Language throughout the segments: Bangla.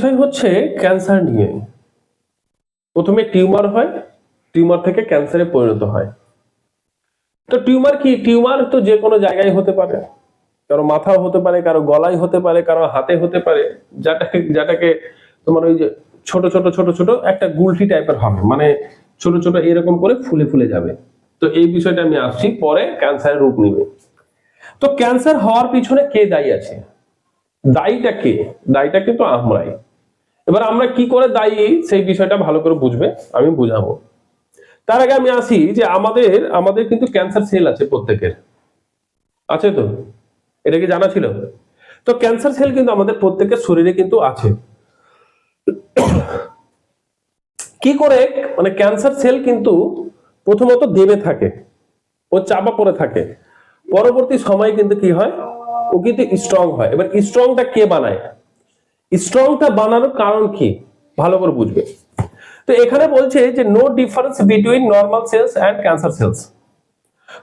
বিষয় হচ্ছে ক্যান্সার নিয়ে। প্রথমে টিউমার হয়, টিউমার থেকে ক্যান্সারে পরিণত হয়। তো টিউমার কি? টিউমার তো যে কোনো জায়গায় হতে পারে, কারো মাথাও হতে পারে, কারো গলায় হতে পারে, কারো হাতে হতে পারে, যেটাকে তোমার ওই যে ছোট ছোট ছোট ছোট একটা গুলটি টাইপের হবে, মানে ছোট ছোট এরকম করে ফুলে ফুলে যাবে। তো এই বিষয়টা আমি আসছি, পরে ক্যান্সারের রূপ নিবে। তো ক্যান্সার হওয়ার পিছনে কে দায়ী আছে? দায়ীটা কে? দায়ীটা কিন্তু আমরাই। এবার আমরা কি করে দায়ী সেই বিষয়টা ভালো করে বুঝবে, আমি বুঝাবো। তার আগে আমি আসি যে আমাদের কিন্তু ক্যান্সার সেল আছে, প্রত্যেকের আছে। তো এটা কি জানা ছিল? তো ক্যান্সার সেল কিন্তু আমাদের প্রত্যেকের শরীরে কিন্তু আছে। কি করে? মানে ক্যান্সার সেল কিন্তু প্রথমত দেবে থাকে, ও চাপা পড়ে থাকে, পরবর্তী সময় কিন্তু কি হয়, ও কিন্তু স্ট্রং হয়। এবার স্ট্রংটা কে বানায়? স্ট্রংটা বানানোর কারণ কি ভালো করে বুঝবে। তো এখানে বলছে যে no difference between normal cells and cancer cells.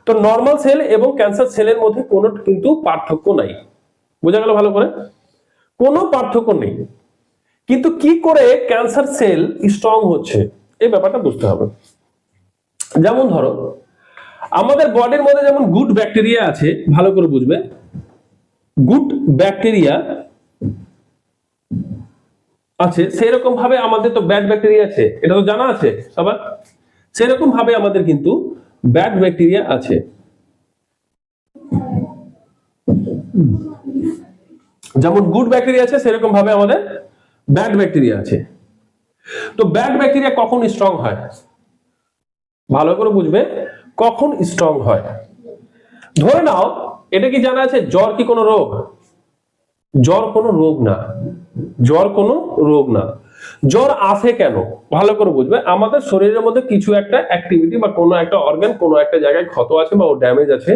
তো নর্মাল সেল এবং ক্যান্সার সেলের মধ্যে কোনো কিন্তু পার্থক্য নাই। বোঝা গেল ভালো করে? কোনো পার্থক্য নেই। কিন্তু কি করে ক্যান্সার সেল স্ট্রং হচ্ছে, এই ব্যাপারটা বুঝতে হবে। যেমন ধরো, আমাদের বডির মধ্যে যেমন গুড ব্যাকটেরিয়া আছে, ভালো করে বুঝবে। গুড ব্যাকটেরিয়া আছে, সেরকম ভাবে আমাদের তো ব্যাড ব্যাকটেরিয়া আছে, এটা তো জানা আছে সবার। সেরকম ভাবে আমাদের কিন্তু ব্যাড ব্যাকটেরিয়া আছে। যেমন গুড ব্যাকটেরিয়া আছে, সেরকম ভাবে আমাদের ব্যাড ব্যাকটেরিয়া আছে। তো ব্যাড ব্যাকটেরিয়া কখন স্ট্রং হয় ভালো করে বুঝবে, কখন স্ট্রং হয়। ধরে নাও, এটা কি জানা আছে জ্বর কি কোনো রোগ? জ্বর কোনো রোগ না, জ্বর কোনো রোগ না। জ্বর আসে কেন ভালো করে বুঝবে। আমাদের শরীরের মধ্যে কিছু একটা অ্যাক্টিভিটি বা কোনো একটা অর্গান কোনো একটা জায়গায় ক্ষত আছে বা ও ড্যামেজ আছে,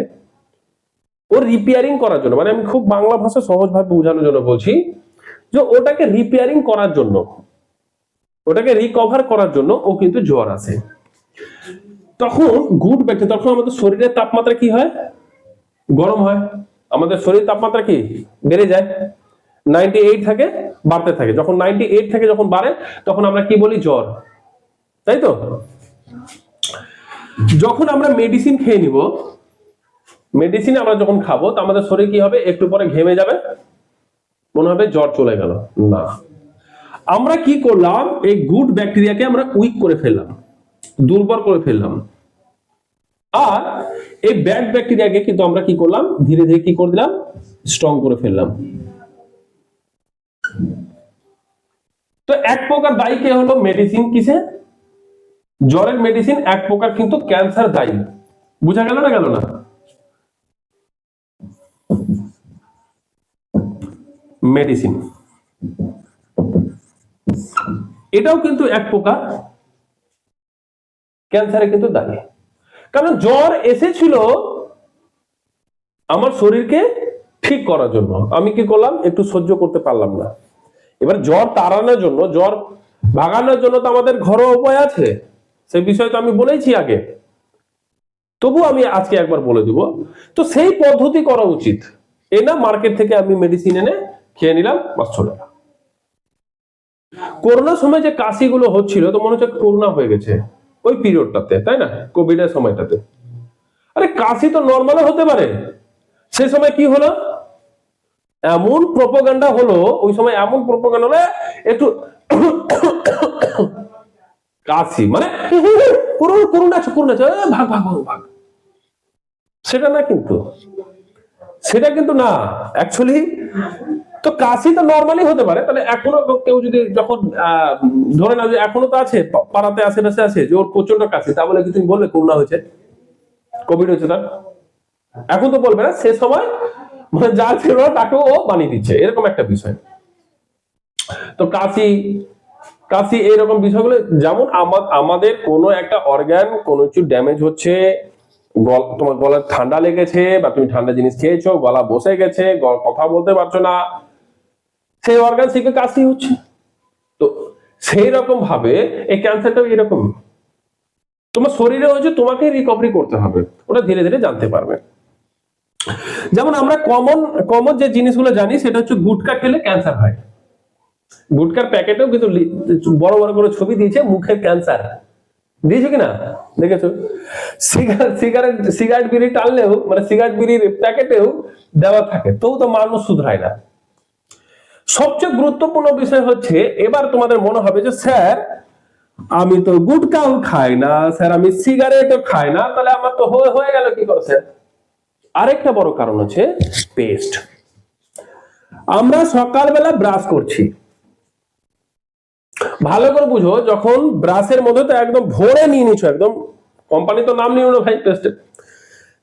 ও রিপেয়ারিং করার জন্য, মানে আমি খুব বাংলা ভাষা সহজ ভাবে বোঝানোর জন্য বলছি, যে ওটাকে রিপেয়ারিং করার জন্য, ওটাকে রিকভার করার জন্য ও কিন্তু জ্বর আসে। তখন গুড ব্যাকটেরিয়া, তখন আমাদের শরীরের তাপমাত্রা কি হয়? গরম হয়। আমাদের শরীর তাপমাত্রা কি বেড়ে যায়, 98 থাকে, বাড়তে থাকে। যখন 98 থেকে যখন বাড়ে, তখন আমরা কি বলি? জ্বর, তাই তো? যখন আমরা মেডিসিন খেয়ে নিব, মেডিসিন আমরা যখন খাবো, তো আমাদের শরীর কি হবে? একটু পরে ঘেমে যাবে, মনে হবে জ্বর চলে গেল। না, আমরা কি করলাম? এই গুড ব্যাকটেরিয়াকে আমরা উইক করে ফেললাম, দুর্বল করে ফেললাম। আর এই ব্যাড ব্যাকটেরিয়াকে কিন্তু আমরা কি করলাম? ধীরে ধীরে কি করে দিলাম? স্ট্রং করে ফেললাম। তো এক প্রকার দায়ী কে হলো? মেডিসিন। কিসে? জ্বরের মেডিসিন এক প্রকার কিন্তু ক্যান্সার দায়ী। বুঝা গেল না? গেল না? মেডিসিন এটাও কিন্তু এক প্রকার ক্যান্সারে কিন্তু দায়ী। কারণ জ্বর এসেছিল আমার শরীরকে ঠিক করার জন্য, আমি কি করলাম? একটু সহ্য করতে পারলাম না। এবার জ্বর তাড়ানোর জন্য, জ্বর ভাগানোর জন্য তো আমাদের ঘরোয়া উপায় আছে, সেই বিষয় তো আমি বলেছি আগে, তবু আমি আজকে একবার বলে দিব। তো সেই পদ্ধতি করা উচিত, এই না মার্কেট থেকে আমি মেডিসিন এনে খেয়ে নিলাম, বাস চলে গেল। করোনার সময় যে কাশিগুলো হচ্ছিল, তো মনে হচ্ছে করোনা হয়ে গেছে ওই পিরিয়ডটাতে, তাই না? কোভিড এর সময়টাতে। আরে কাশি তো নর্মাল হতে পারে। সে সময় কি হলো? এমন প্রোপাগান্ডা হলো, ওই সময় এমন প্রোপাগান্ডা হলো, একটু কাশি মানে করোনা আছে, করোনা আছে, ভাগ ভাগ ভাগ ভাগ। সেটা না, কিন্তু সেটা কিন্তু না অ্যাকচুয়ালি। তো কাশি তো নরমালি হতে পারে। তাহলে এখনো কেউ যদি যখন ধরে না যে এখনো তো আছে পাড়াতে আশেপাশে আছে যে ওর প্রচন্ড কাশি, তা বলে কি তুমি বলবে করোনা হয়েছে, কোভিড হয়েছে? তার এখন তো বলবে না, সে সময় মানে যা ছিল তাকেও ও বানিয়ে দিচ্ছে, এরকম একটা বিষয়। তো কাশি কাশি এইরকম বিষয়গুলো, যেমন আমাদের কোনো একটা অর্গান কোনো কিছু ড্যামেজ হচ্ছে, তোমার গলার ঠান্ডা লেগেছে বা তুমি ঠান্ডা জিনিস খেয়েছো, গলা বসে গেছে, কথা বলতে পারছো না, সেই অর্গান থেকে কাশি হচ্ছে। তো সেই রকম ভাবে এই ক্যান্সারটাও এরকম, তোমার শরীরে হয়েছে, তোমাকে রিকভারি করতে হবে, ওটা ধীরে ধীরে জানতে পারবে। যেমন আমরা কমন কমন যে জিনিসগুলো জানি, সেটা হচ্ছে গুটকা খেলে ক্যান্সার হয়। গুটকার প্যাকেটেও কিন্তু বড় বড় করে ছবি দিয়েছে মুখের ক্যান্সার, দিয়েছে কিনা দেখেছো? সিগারেট বিড়ি টানলেও মানে সিগারেট বিড়ির প্যাকেটেও দেওয়া থাকে, তো মানুষ শুধরায় না। সবচেয়ে গুরুত্বপূর্ণ বিষয় হচ্ছে, এবার তোমাদের মনে হবে যে স্যার আমি তো গুটকাও খাই না, স্যার আমি সিগারেটও খাই না, তাহলে আমার তো হয়ে গেল কি করে স্যার? আরেকটা বড় কারণ হচ্ছে পেস্ট। আমরা সকালবেলা ব্রাশ করছি, ভালো করে বুঝো, যখন ব্রাশের মধ্যে তো একদম ভরে নিয়ে নিচ্ছ, একদম কোম্পানি তো নাম নিও না ভাই পেস্টের,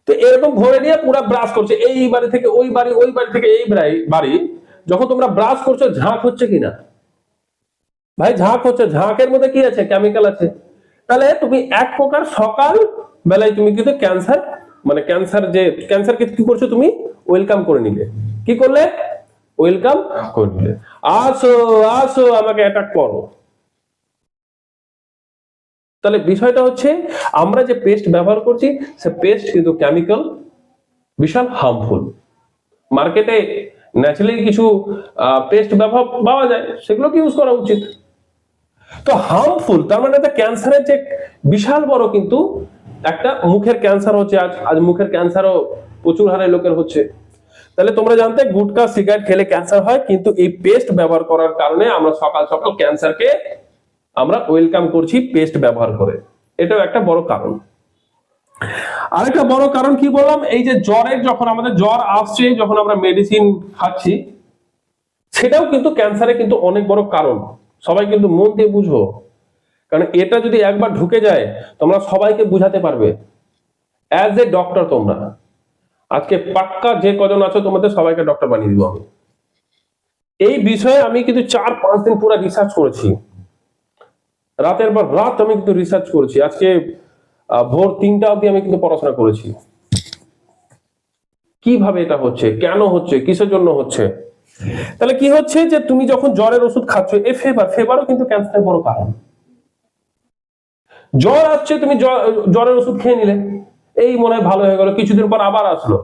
তো এরকম ভরে নিয়ে পুরো ব্রাশ করছে, এই বাড়ি থেকে ওই বাড়ি, ওই বাড়ি থেকে এই বাড়ি। যখন তোমরা ব্রাশ করছো ঝাঁক হচ্ছে কিনা ভাই? ঝাঁক হচ্ছে। ঝাঁকের মধ্যে কি আছে? কেমিক্যাল আছে। তাহলে তুমি এক প্রকার সকাল বেলায় তুমি কিন্তু ক্যান্সার, মানে ক্যান্সারকে কি করছো তুমি? ওয়েলকাম করে নিলে। কি করলে? ওয়েলকাম করে নিলে, আসো আসো আমাকে অ্যাটাক করো। তাহলে বিষয়টা হচ্ছে, আমরা যে পেস্ট ব্যবহার করছি সে পেস্ট কিন্তু কেমিক্যাল, বিশাল হার্মফুল। মার্কেটে ন্যাচারালি কিছু পেস্ট ব্যবহার পাওয়া যায়, সেগুলোকে ইউজ করা উচিত। তো হার্মফুল তার মানে ক্যান্সারের যে বিশাল বড় কিন্তু একটা মুখের ক্যান্সার হচ্ছে, আজ মুখের ক্যান্সারও প্রচুর হারে লোকের হচ্ছে। তাহলে তোমরা জানতে গুটকা সিগারেট খেলে ক্যান্সার হয়, কিন্তু এই পেস্ট ব্যবহার করার কারণে আমরা সকাল সকাল ক্যান্সারকে আমরা ওয়েলকাম করছি পেস্ট ব্যবহার করে। এটাও একটা বড় কারণ। আরেকটা বড় কারণ কি বললাম? এই যে জ্বরের, যখন আমাদের জ্বর আসছে, যখন আমরা মেডিসিন খাচ্ছি, সেটাও কিন্তু ক্যান্সারের কিন্তু অনেক বড় কারণ। সবাই কিন্তু মন দিয়ে বুঝো, কারণ এটা যদি একবার ঢুকে যায় তোমরা সবাইকে বুঝাতে পারবে। অ্যাজ এ ডক্টর তোমরা আজকে পাক্কা যে কজন আছো তোমাদের সবাইকে ডক্টর বানিয়ে দিব আমি। এই বিষয়ে আমি কিন্তু 4-5 দিন পুরো রিসার্চ করেছি, রাতের পর রাত আমি কিন্তু রিসার্চ করেছি। আজকে ভোর 3টা অবধি আমি কিন্তু পড়াশোনা করেছি, কিভাবে এটা হচ্ছে, কেন হচ্ছে, কিসের জন্য হচ্ছে। তাহলে কি হচ্ছে যে তুমি যখন জ্বরের ওষুধ খাচ্ছ, এই ফেভারও কিন্তু ক্যান্সারের বড় কারণ। জ্বর আসছে, তুমি জ্বরের ওষুধ খেয়ে নিলে, এই মনে হয় ভালো হয়ে গেল, কিছুদিন পর আবার আসলো,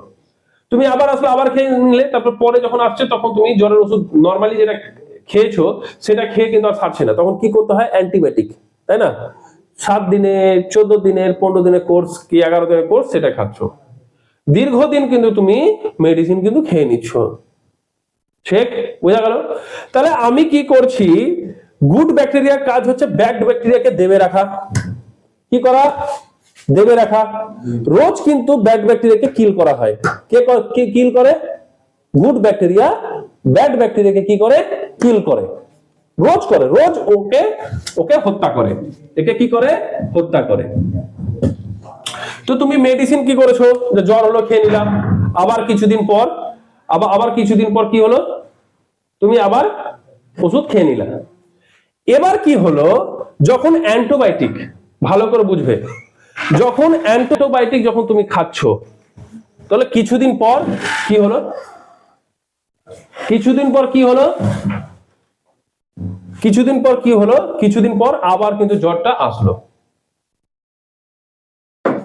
তুমি আবার খেয়ে নিলে, তারপর পরে যখন আসছে তখন তুমি জ্বরের ওষুধ নর্মালি যেটা খেয়েছো সেটা খেয়ে কিন্তু আর ছাড়ছে না, তখন কি করতে হয়? অ্যান্টিবায়োটিক, তাই না? 7 দিনের, 14 দিনের, 15 দিনের কোর্স কি 11 দিনের কোর্স সেটা খাচ্ছ, দীর্ঘদিন কিন্তু তুমি মেডিসিন কিন্তু খেয়ে নিচ্ছ। ঠিক বোঝা গেল? তাহলে আমি কি করছি? গুড ব্যাকটেরিয়ার কাজ হচ্ছে ব্যাড ব্যাকটেরিয়াকে দেবে রাখা। কি করা? দেবে রাখা। রোজ কিন্তু ব্যাড ব্যাকটেরিয়াকে কিল করা হয়। কে কিল করে? গুড ব্যাকটেরিয়া ব্যাড ব্যাকটেরিয়াকে কি করে? কিল করে। রোজ করে, রোজ ওকে হত্যা করে। একে কি করে? হত্যা করে। তো তুমি মেডিসিন কি করেছো? যে জ্বর হলো খেয়ে নিলাম, আবার কিছুদিন পর কি হলো? তুমি আবার ওষুধ খেয়ে নিলা। এবার কি হলো? যখন অ্যান্টিবায়োটিক, ভালো করে বুঝবে, যখন অ্যান্টিবায়োটিক যখন তুমি খাচ্ছ, তাহলে কিছুদিন পর কি হলো? কিছুদিন পর আবার কিন্তু জ্বরটা আসলো।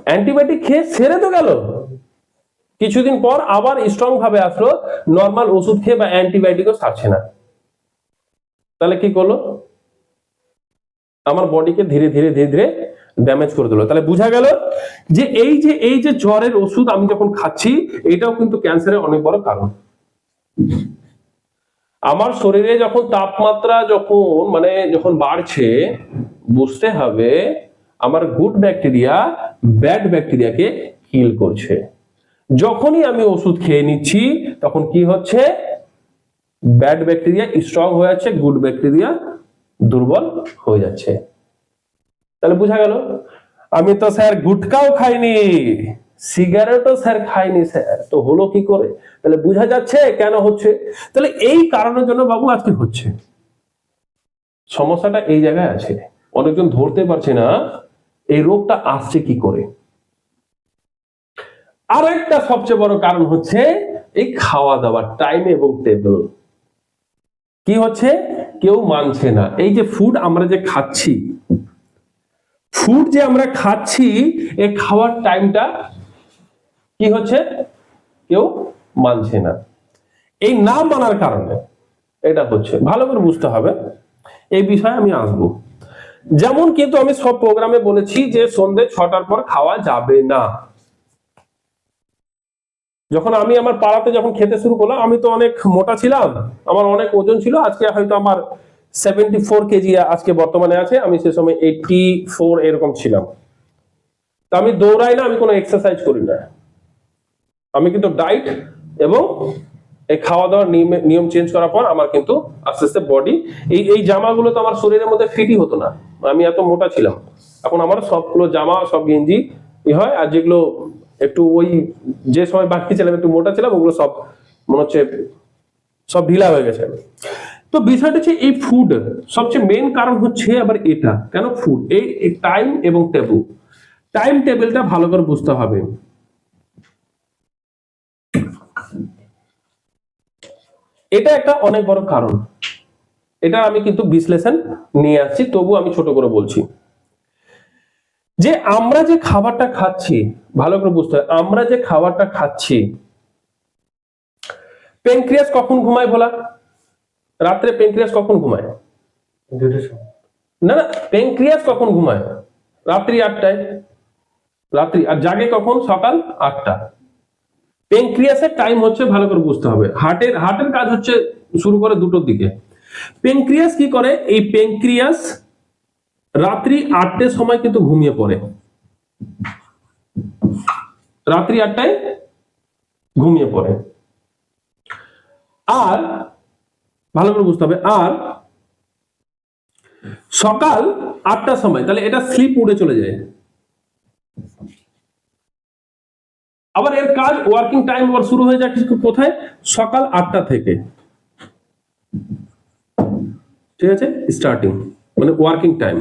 অ্যান্টিবায়োটিক খেয়ে সেরে তো গেল, কিছুদিন পর আবার স্ট্রং ভাবে আসলো, নর্মাল ওষুধ খেয়ে বা অ্যান্টিবায়োটিকও সারছে না। তাহলে কি করলো? আমার বডিকে ধীরে ধীরে ড্যামেজ করে দিল। তাহলে বোঝা গেল যে এই যে জ্বরের ওষুধ আমি যখন খাচ্ছি, এটাও কিন্তু ক্যান্সারের অনেক বড় কারণ। আমার শরীরে যখন তাপমাত্রা যখন বাড়ছে, বুঝতে হবে আমার গুড ব্যাকটেরিয়া ব্যাড ব্যাকটেরিয়াকে কিল করছে। যখনই আমি ওষুধ খেয়ে নিচ্ছি তখন কি হচ্ছে? ব্যাড ব্যাকটেরিয়া স্ট্রং হয়ে যাচ্ছে, গুড ব্যাকটেরিয়া দুর্বল হয়ে যাচ্ছে। তাহলে বোঝা গেল, আমি তো স্যার গুটকাও খাইনি, সিগারেটও স্যার খাইনি, স্যার তো হলো কি করে? তাহলে বোঝা যাচ্ছে কেন হচ্ছে। তাহলে এই কারণের জন্য বাবু আজকে হচ্ছে। সমস্যাটা এই জায়গায় আছে, অনেকজন ধরতে পারছে না এই রোগটা আসছে কি করে। আরো একটা সবচেয়ে বড় কারণ হচ্ছে এই খাওয়া দাওয়ার টাইম এবং টেবিল। কি হচ্ছে? কেউ মানছে না। এই যে ফুড আমরা যে খাচ্ছি, এই খাওয়ার টাইমটা কি হচ্ছে? কেউ মানছে না। এই না মানার কারণে এটা হচ্ছে, ভালো করে বুঝতে হবে, এই বিষয়ে আমি আসবো। যেমন কিন্তু আমি সব প্রোগ্রামে বলেছি যে সন্ধ্যে 6টার পর খাওয়া যাবে না। যখন আমি আমার পাড়াতে যখন খেতে শুরু করলাম, আমি তো অনেক মোটা ছিলাম, আমার অনেক ওজন ছিল, আজকে হয়তো আমার 74 কেজি আজকে বর্তমানে আছে, আমি সে সময় 84 এরকম ছিলাম। তা আমি দৌড়াই না, আমি কোনো এক্সারসাইজ করি না, আমি কিন্তু ডাইট এবং এই খাওয়া দাওয়ার নিয়ম চেঞ্জ করার পর আমার কিন্তু আস্তে আস্তে বডি, এই জামাগুলো তো আমার শরীরের মধ্যে ফিটই হতো না, আমি এত মোটা ছিলাম। এখন আমার সবগুলো জামা, সব গেঞ্জি হয়, আর যেগুলো একটু ওই যে সময় বাকি ছিলাম একটু মোটা ছিলাম, ওগুলো সব মনে হচ্ছে সব ঢিলা হয়ে গেছে। তো বিষয়টা হচ্ছে এই ফুড সবচেয়ে মেন কারণ হচ্ছে আবার এটা কেন ফুড, এই টাইম এবং টেবিল, টাইম টেবিলটা ভালো করে বুঝতে হবে। এটা একটা অনেক বড় কারণ, এটা আমি কিন্তু বিশ্লেষণ নিয়ে আসছি, তবু আমি ছোট করে বলছি যে আমরা যে খাবারটা খাচ্ছি, ভালো করে বুঝতে হবে, আমরা যে খাবারটা খাচ্ছি, প্যানক্রিয়াস কখন ঘুমায় বলা? রাত্রে প্যানক্রিয়াস কখন ঘুমায়? না না, প্যানক্রিয়াস কখন ঘুমায়? রাত্রি 8টায়, রাত্রি, আর জাগে কখন? সকাল 8টা। প্যানক্রিয়াসের টাইম হচ্ছে, ভালো করে বুঝতে হবে, হার্টের কাজ হচ্ছে শুরু করে 2টোর দিকে। প্যানক্রিয়াস কি করে? এই প্যানক্রিয়াস রাত্রি 8টার সময় কিন্তু ঘুমিয়ে পড়ে, রাত্রি 8টায় ঘুমিয়ে পড়ে। আর ভালো করে বুঝতে হবে, আর সকাল 8টার সময় তাহলে এটা স্লিপ মুডে চলে যায়। আবার এর কাজ ওয়ার্কিং টাইম আবার শুরু হয়ে যায় কোথায়? সকাল 8টা থেকে, ঠিক আছে, স্টার্টিং মানে ওয়ার্কিং টাইম।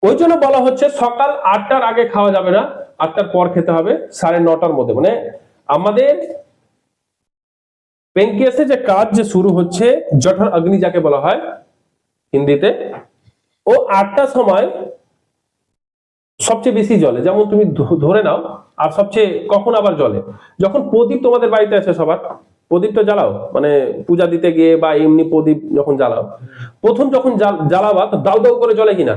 ওই জন্য বলা হচ্ছে সকাল 8টার আগে খাওয়া যাবে না, 8টার পর খেতে হবে 9:30টার মধ্যে। মানে আমাদের প্যানক্রিয়াসে যে কাজ যে শুরু হচ্ছে, জঠর অগ্নি যাকে বলা হয় হিন্দিতে, ও 8টার সময় সবচেয়ে বেশি জ্বলে। যেমন তুমি ধরে নাও, আর সবচেয়ে কখন আবার জ্বলে? যখন প্রদীপ তোমাদের বাড়িতে আসে, সবার প্রদীপ তো জ্বালাও, মানে পূজা দিতে গিয়ে বা এমনি প্রদীপ যখন জ্বালাও, প্রথম যখন জ্বালাবা তো দাউ দাউ করে জ্বলে কিনা?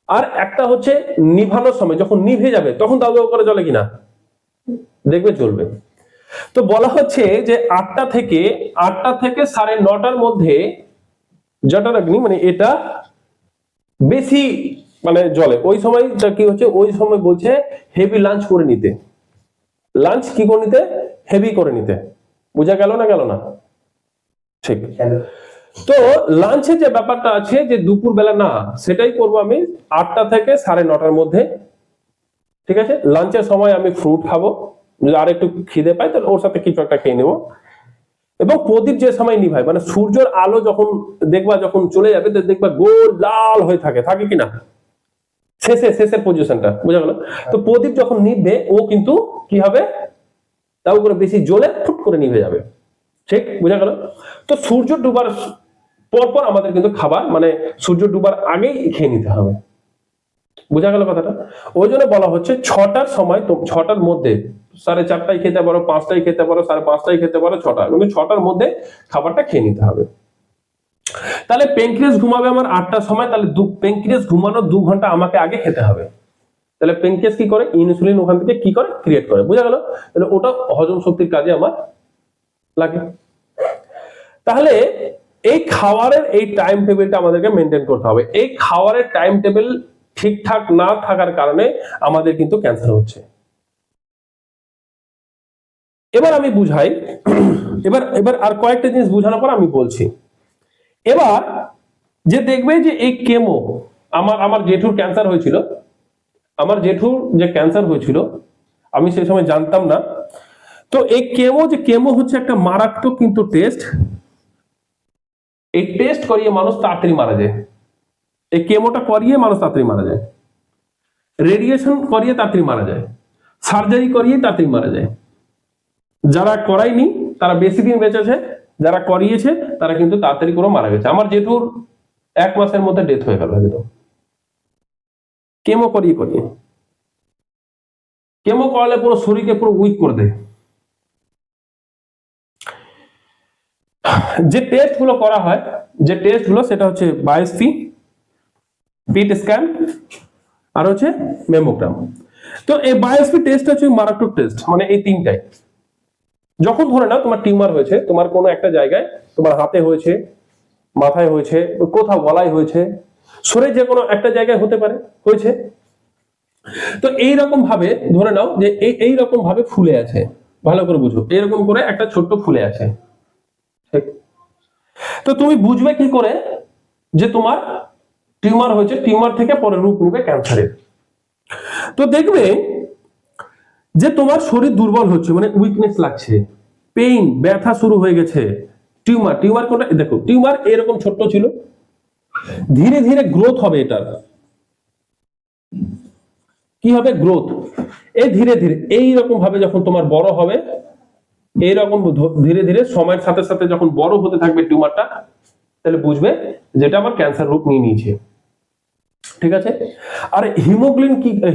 আর একটা হচ্ছে নিভানোর সময়, যখন নিভে যাবে তখন দাউ দাউ করে জ্বলে কিনা? দেখবে জ্বলবে। তো বলা হচ্ছে যে 8টা থেকে 9:30টার মধ্যে জঠর অগ্নি মানে এটা বেশি মানে জ্বলে। ওই সময়টা কি হচ্ছে, ওই সময় বলছে হেভি লাঞ্চ করে নিতে, লাঞ্চ কি করে নিতে? হেভি করে নিতে। বুঝা গেল না গেল না? ঠিক। তো লাঞ্চের যে ব্যাপারটা আছে, যে দুপুর বেলা না, সেটাই করবো আমি 8টা থেকে 9:30টার মধ্যে, ঠিক আছে। লাঞ্চের সময় আমি ফ্রুট খাবো, যদি আর একটু খিদে পাই তাহলে ওর সাথে কিছু একটা খেয়ে নেবো। এবং প্রদীপ যে সময় নিভাই, মানে সূর্যের আলো যখন দেখবা যখন চলে যাবে, দেখবা গোল লাল হয়ে থাকে, থাকে কিনা? শেষের পজিশনটা, বুঝা গেল? তো প্রদীপ যখন নিভবে, ও কিন্তু কি হবে, তার উপরে বেশি জ্বলে ফুট করে নিভে যাবে, ঠিক, বুঝা গেল? তো সূর্য ডুবার পরপর আমাদের কিন্তু খাবার, মানে সূর্য ডুবার আগেই খেয়ে নিতে হবে, বুঝা গেল কথাটা? ওই জন্য বলা হচ্ছে 6টার সময়, তো 6টার মধ্যে, 4:30টায় খেতে পারো, 5টায় খেতে পারো, 5:30টায় খেতে পারো, 6টা, কিন্তু 6টার মধ্যে খাবারটা খেয়ে নিতে হবে। তাহলে প্যানক্রিয়াস ঘুমাবে আমার 8টার সময়, তাহলে প্যানক্রিয়াস ঘুমানোর 2 ঘন্টা আমাকে আগে খেতে হবে। তাহলে প্যানক্রিয়াস কি করে? ইনসুলিন ওখান থেকে কি করে? ক্রিয়েট করে, বুঝা গেল? তাহলে ওটা হজম শক্তির কাজে আমার লাগে। তাহলে এই খাবারের এই টাইম টেবিলটা আমাদেরকে মেনটেন করতে হবে। এই খাবারের টাইম টেবিল ঠিকঠাক না থাকার কারণে আমাদের কিন্তু ক্যান্সার হচ্ছে। এবার আমি বুঝাই, এবার আর কয়েকটা জিনিস বুঝানোর পর আমি বলছি। এবার যে দেখবে যে এই কেমো, আমার জেঠুর ক্যান্সার হয়েছিল, আমার জেঠুর যে ক্যান্সার হয়েছিল আমি সেই সময় জানতাম না। তো এই কেমো হচ্ছে একটা মারাত্মক কিন্তু টেস্ট, এই টেস্ট করিয়ে মানুষ তাড়াতাড়ি মারা যায়। এই কেমোটা করিয়ে মানুষ তাড়াতাড়ি মারা যায়, রেডিয়েশন করিয়ে তাড়াতাড়ি মারা যায়, সার্জারি করিয়ে তাড়াতাড়ি মারা যায়। যারা করায়নি তারা বেশি দিন বেঁচেছে, যারা করিয়েছে তারা কিন্তু তাড়াতাড়ি করে মারা গেছে। আমার জেঠুর 1 মাসের মধ্যে ডেথ হয়ে গেল একদম, কেমো করিয়ে করিয়ে। কেমো করালে পুরো শরীরকে পুরো উইক করে দেয়, যে টেস্ট গুলো করা হয়, যে টেস্ট গুলো সেটা হচ্ছে বায়োপসি, পিট স্ক্যান আর হচ্ছে মেমোগ্রাম। তো এই বায়োপসি টেস্ট হচ্ছে মারাত্মক টেস্ট, মানে এই তিনটাই। যখন ধরে নাও তোমার টিউমার হয়েছে, তোমার কোনো একটা জায়গায়, তোমার হাতে হয়েছে, মাথায় হয়েছে, কোথাও গলায় হয়েছে, শরীরে যে কোনো একটা জায়গায় হতে পারে, হয়েছে, তো এইরকম ভাবে ধরে নাও যে এইরকম ভাবে ফুলে আছে, ভালো করে বুঝো, এরকম করে একটা ছোট্ট ফুলে আছে, ঠিক? তো তুমি বুঝবে কি করে যে তোমার টিউমার হয়েছে, টিউমার থেকে পরে রূপ নেবে ক্যান্সারের? তো দেখবে যে তোমার শরীর দুর্বল হচ্ছে, মানে উইকনেস লাগছে, পেইন, ব্যথা শুরু হয়ে গেছে। টিউমার, টিউমার কোনটা দেখো, টিউমার এরকম ছোট্ট ছিল, ধীরে ধীরে গ্রোথ হবে, এটার কি হবে, গ্রোথ। এই ধীরে ধীরে এইরকম ভাবে যখন তোমার বড় হবে, এইরকম ধীরে ধীরে সময়ের সাথে সাথে যখন বড় হতে থাকবে টিউমারটা, তাহলে বুঝবে যেটা আমার ক্যান্সার রূপ নিয়ে নিয়েছে, ঠিক আছে? আর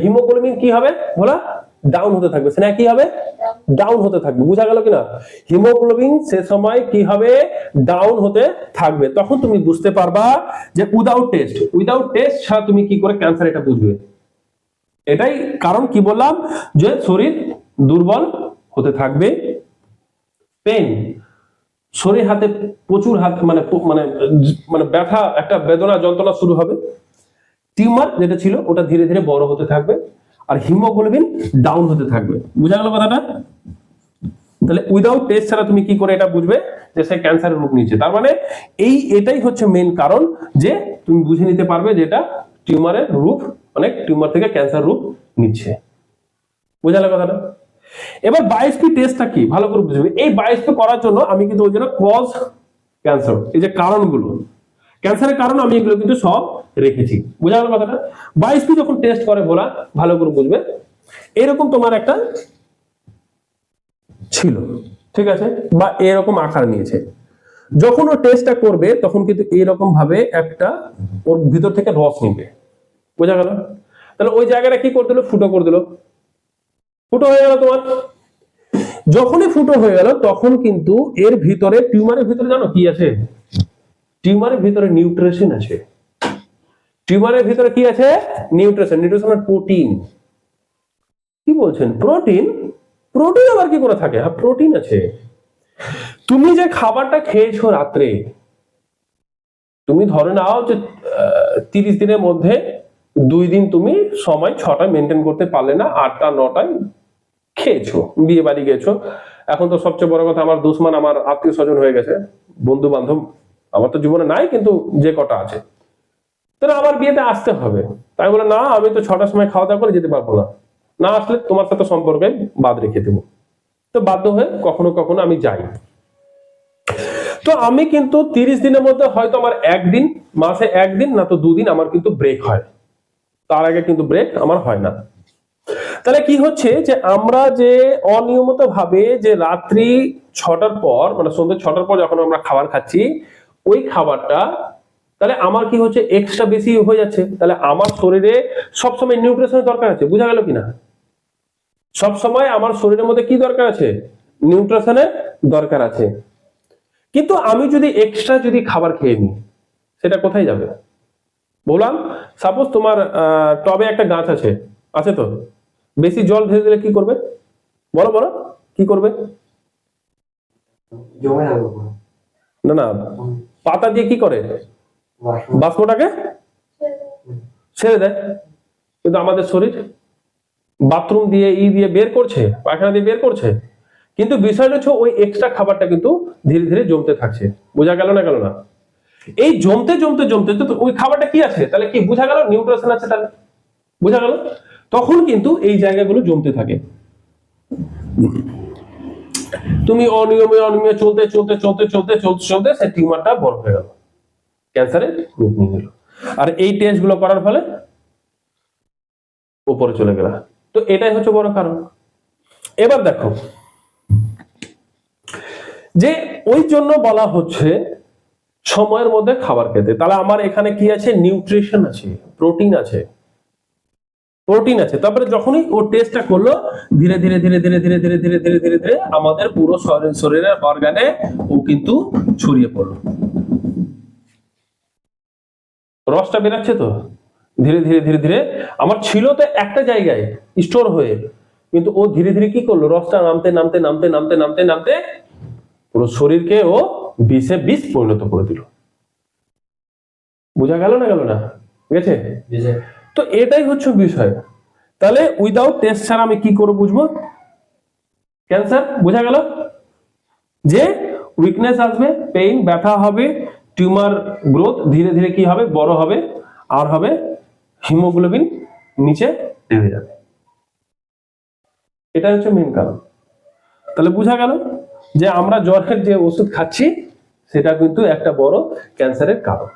হিমোগ্লোবিন কি হবে বলা, ডাউন হতে থাকবে, সেটা কি হবে, ডাউন হতে থাকবে। বুঝা গেল কিনা? হিমোগ্লোবিন সে সময় কি হবে, ডাউন হতে থাকবে। তখন তুমি বুঝতে পারবা যে উইদাউট টেস্ট ছাড়া তুমি কি করে ক্যান্সার এটা বুঝবে। এটাই কারণ, কি বললাম, যে শরীর দুর্বল হতে থাকবে, পেন, শরীর হাতে প্রচুর মানে মানে মানে ব্যথা, একটা বেদনা যন্ত্রণা শুরু হবে, টিউমার যেটা ছিল ওটা ধীরে ধীরে বড় হতে থাকবে, আর হিমোগ্লোবিন ডাউন হতে থাকবে। বুঝা গেল কথাটা? তাহলে উইদাউট টেস্ট ছাড়া তুমি কি করে এটা বুঝবে যে সে ক্যান্সারের রূপ নিচ্ছে? তার মানে এটাই হচ্ছে মেন কারণ, যে তুমি বুঝে নিতে পারবে যে এটা টিউমারের রূপ, অনেক টিউমার থেকে ক্যান্সার রূপ নিচ্ছে। বুঝা গেল কথাটা? এবার বায়োপসি টেস্টটা কি, ভালো করে বুঝবে। এই বায়োপসি করার জন্য আমি কিন্তু ওই জন্য কজ ক্যান্সার, এই যে কারণগুলো, ক্যান্সারের কারণ আমি এগুলো কিন্তু সব রেখেছি। বুঝা গেল কথাটা? বায়োপসি যখন টেস্ট করে বলা, ভালো করে বুঝবে, এরকম তোমার একটা ছিল, ঠিক আছে, বা এরকম আকার নিয়েছে। যখন ও টেস্টটা করবে তখন কিন্তু এরকম ভাবে একটা ওর ভিতর থেকে রস নিবে। বোঝা গেল? তাহলে ওই জায়গাটা কি করে দিল, ফুটো করে দিল, ফুটো হয়ে গেল তোমার। যখনই ফুটো হয়ে গেল তখন কিন্তু এর ভিতরে, টিউমারের ভিতরে জানো কি আছে, টিউমারের ভিতরে নিউট্রিশন আছে। টিউমারের ভিতরে কি আছে, নিউট্রিশন, মানে প্রোটিন। কি বলছেন, প্রোটিন? প্রোটিন আবার কি করে থাকে? হ্যাঁ, প্রোটিন আছে। তুমি যে খাবারটা খেয়েছো রাত্রে, তুমি ধরে নাও যে 30 দিনের মধ্যে 2 দিন তুমি সময় 6টায় মেনটেন করতে পারলে না, 8টা 9টায় খেয়েছো, বিয়ে বাড়ি গেছো। এখন তো সবচেয়ে বড় কথা, আমার দুশ্মন আমার আত্মীয় স্বজন হয়ে গেছে, বন্ধু বান্ধব আমার তো জীবনে নাই, কিন্তু যে কটা আছে, তাহলে আমার বিয়েতে আসতে হবে। তাই বলে না, আমি তো 6টার সময় খাওয়া দাওয়া করে যেতে পারবো না, না আসলে তোমার সাথে সম্পর্কে বাদ রেখে দেবো। তো বাধ্য হয়ে কখনো কখনো আমি যাই। তো আমি কিন্তু 30 দিনের মধ্যে হয়তো আমার একদিন, মাসে একদিন না তো 2 দিন আমার কিন্তু ব্রেক হয়, তার আগে কিন্তু ব্রেক আমার হয় না। তাহলে কি হচ্ছে যে আমরা যে অনিয়মিত ভাবে যে রাত্রি 6টার পর, মানে সন্ধ্যে 6টার পর যখন আমরা খাবার খাচ্ছি, ওই খাবারটা তাহলে আমার কি হচ্ছে, এক্সট্রা বেশি হয়ে যাচ্ছে। তাহলে আমার শরীরে সবসময় নিউট্রিশনের দরকার আছে। বুঝা গেল কিনা? সবসময় আমার শরীরের মধ্যে কি দরকার আছে, নিউট্রিশনের দরকার আছে। কিন্তু আমি যদি এক্সট্রা যদি খাবার খেয়ে নিই, সেটা কোথায় যাবে? বললাম, সাপোজ তোমার টবে একটা গাছ আছে, আছে তো, বেশি জল ঢেলে দিলে কি করবে, বলো বলো, কি করবে? না না, পাতা দিয়ে কি করে, বাষ্পটাকে ছেড়ে দেয়। কিন্তু আমাদের শরীর বাথরুম দিয়ে দিয়ে বের করছে, পায়খানা দিয়ে বের করছে, কিন্তু বিষয়টা হচ্ছে ওই এক্সট্রা খাবারটা কিন্তু ধীরে ধীরে জমতে থাকছে। বোঝা গেল না, গেল না? এই জমতে জমতে জমতে তো ওই খাবারটা কি আছে, তাহলে কি বোঝা গেল, নিউট্রিশন আছে, তাহলে বোঝা গেল। তখন কিন্তু এই জায়গাগুলো জমতে থাকে। তুমি অনিয়মে চলতে চলতে চলতে চলতে চলতে চলতে সেই টিউমারটা বড় হয়ে গেল, ক্যান্সারের রূপ নিয়ে নিল। আর এই টেস্ট গুলো করার ফলে উপরে চলে গেল। তো এটাই হচ্ছে বড় কারণ। এবার দেখো যে ওই জন্য বলা হচ্ছে সময়ের মধ্যে খাবার খেতে। তাহলে আমার এখানে কি আছে, নিউট্রিশন আছে, প্রোটিন আছে। প্রোটিন আছে। তারপরে যখনই ও টেস্টটা করলো, ধীরে ধীরে ধীরে ধীরে ধীরে ধীরে ধীরে ধীরে ধীরে ধীরে আমাদের পুরো শরীরের অর্গানে ও কিন্তু ছড়িয়ে পড়লো। রসটা বেরাচ্ছে তো ধীরে ধীরে ধীরে ধীরে, আমার ছিল তো একটা জায়গায় স্টোর হয়ে, কিন্তু ও ধীরে ধীরে কি করলো, রসটা নামতে নামতে নামতে নামতে নামতে নামতে পুরো শরীরকে ও বিষে বিষ পরিণত করে দিল। বোঝা গেল না গেল না? গেছে? তো এটাই হচ্ছে বিষয়। তাহলে উইদাউট টেস্ট ছাড়া আমি কি করে বুঝবো ক্যান্সার? বোঝা গেল যে উইকনেস আসবে, পেইন, ব্যথা হবে, টিউমার গ্রোথ ধীরে ধীরে কি হবে, বড় হবে, আর হবে হিমোগ্লোবিন নিচে নেমে যাবে। এটা হচ্ছে মেইন কারণ। তাহলে বোঝা গেল যে আমরা জ্বরের যে ওষুধ খাচ্ছি সেটা কিন্তু একটা বড় ক্যান্সারের কারণ।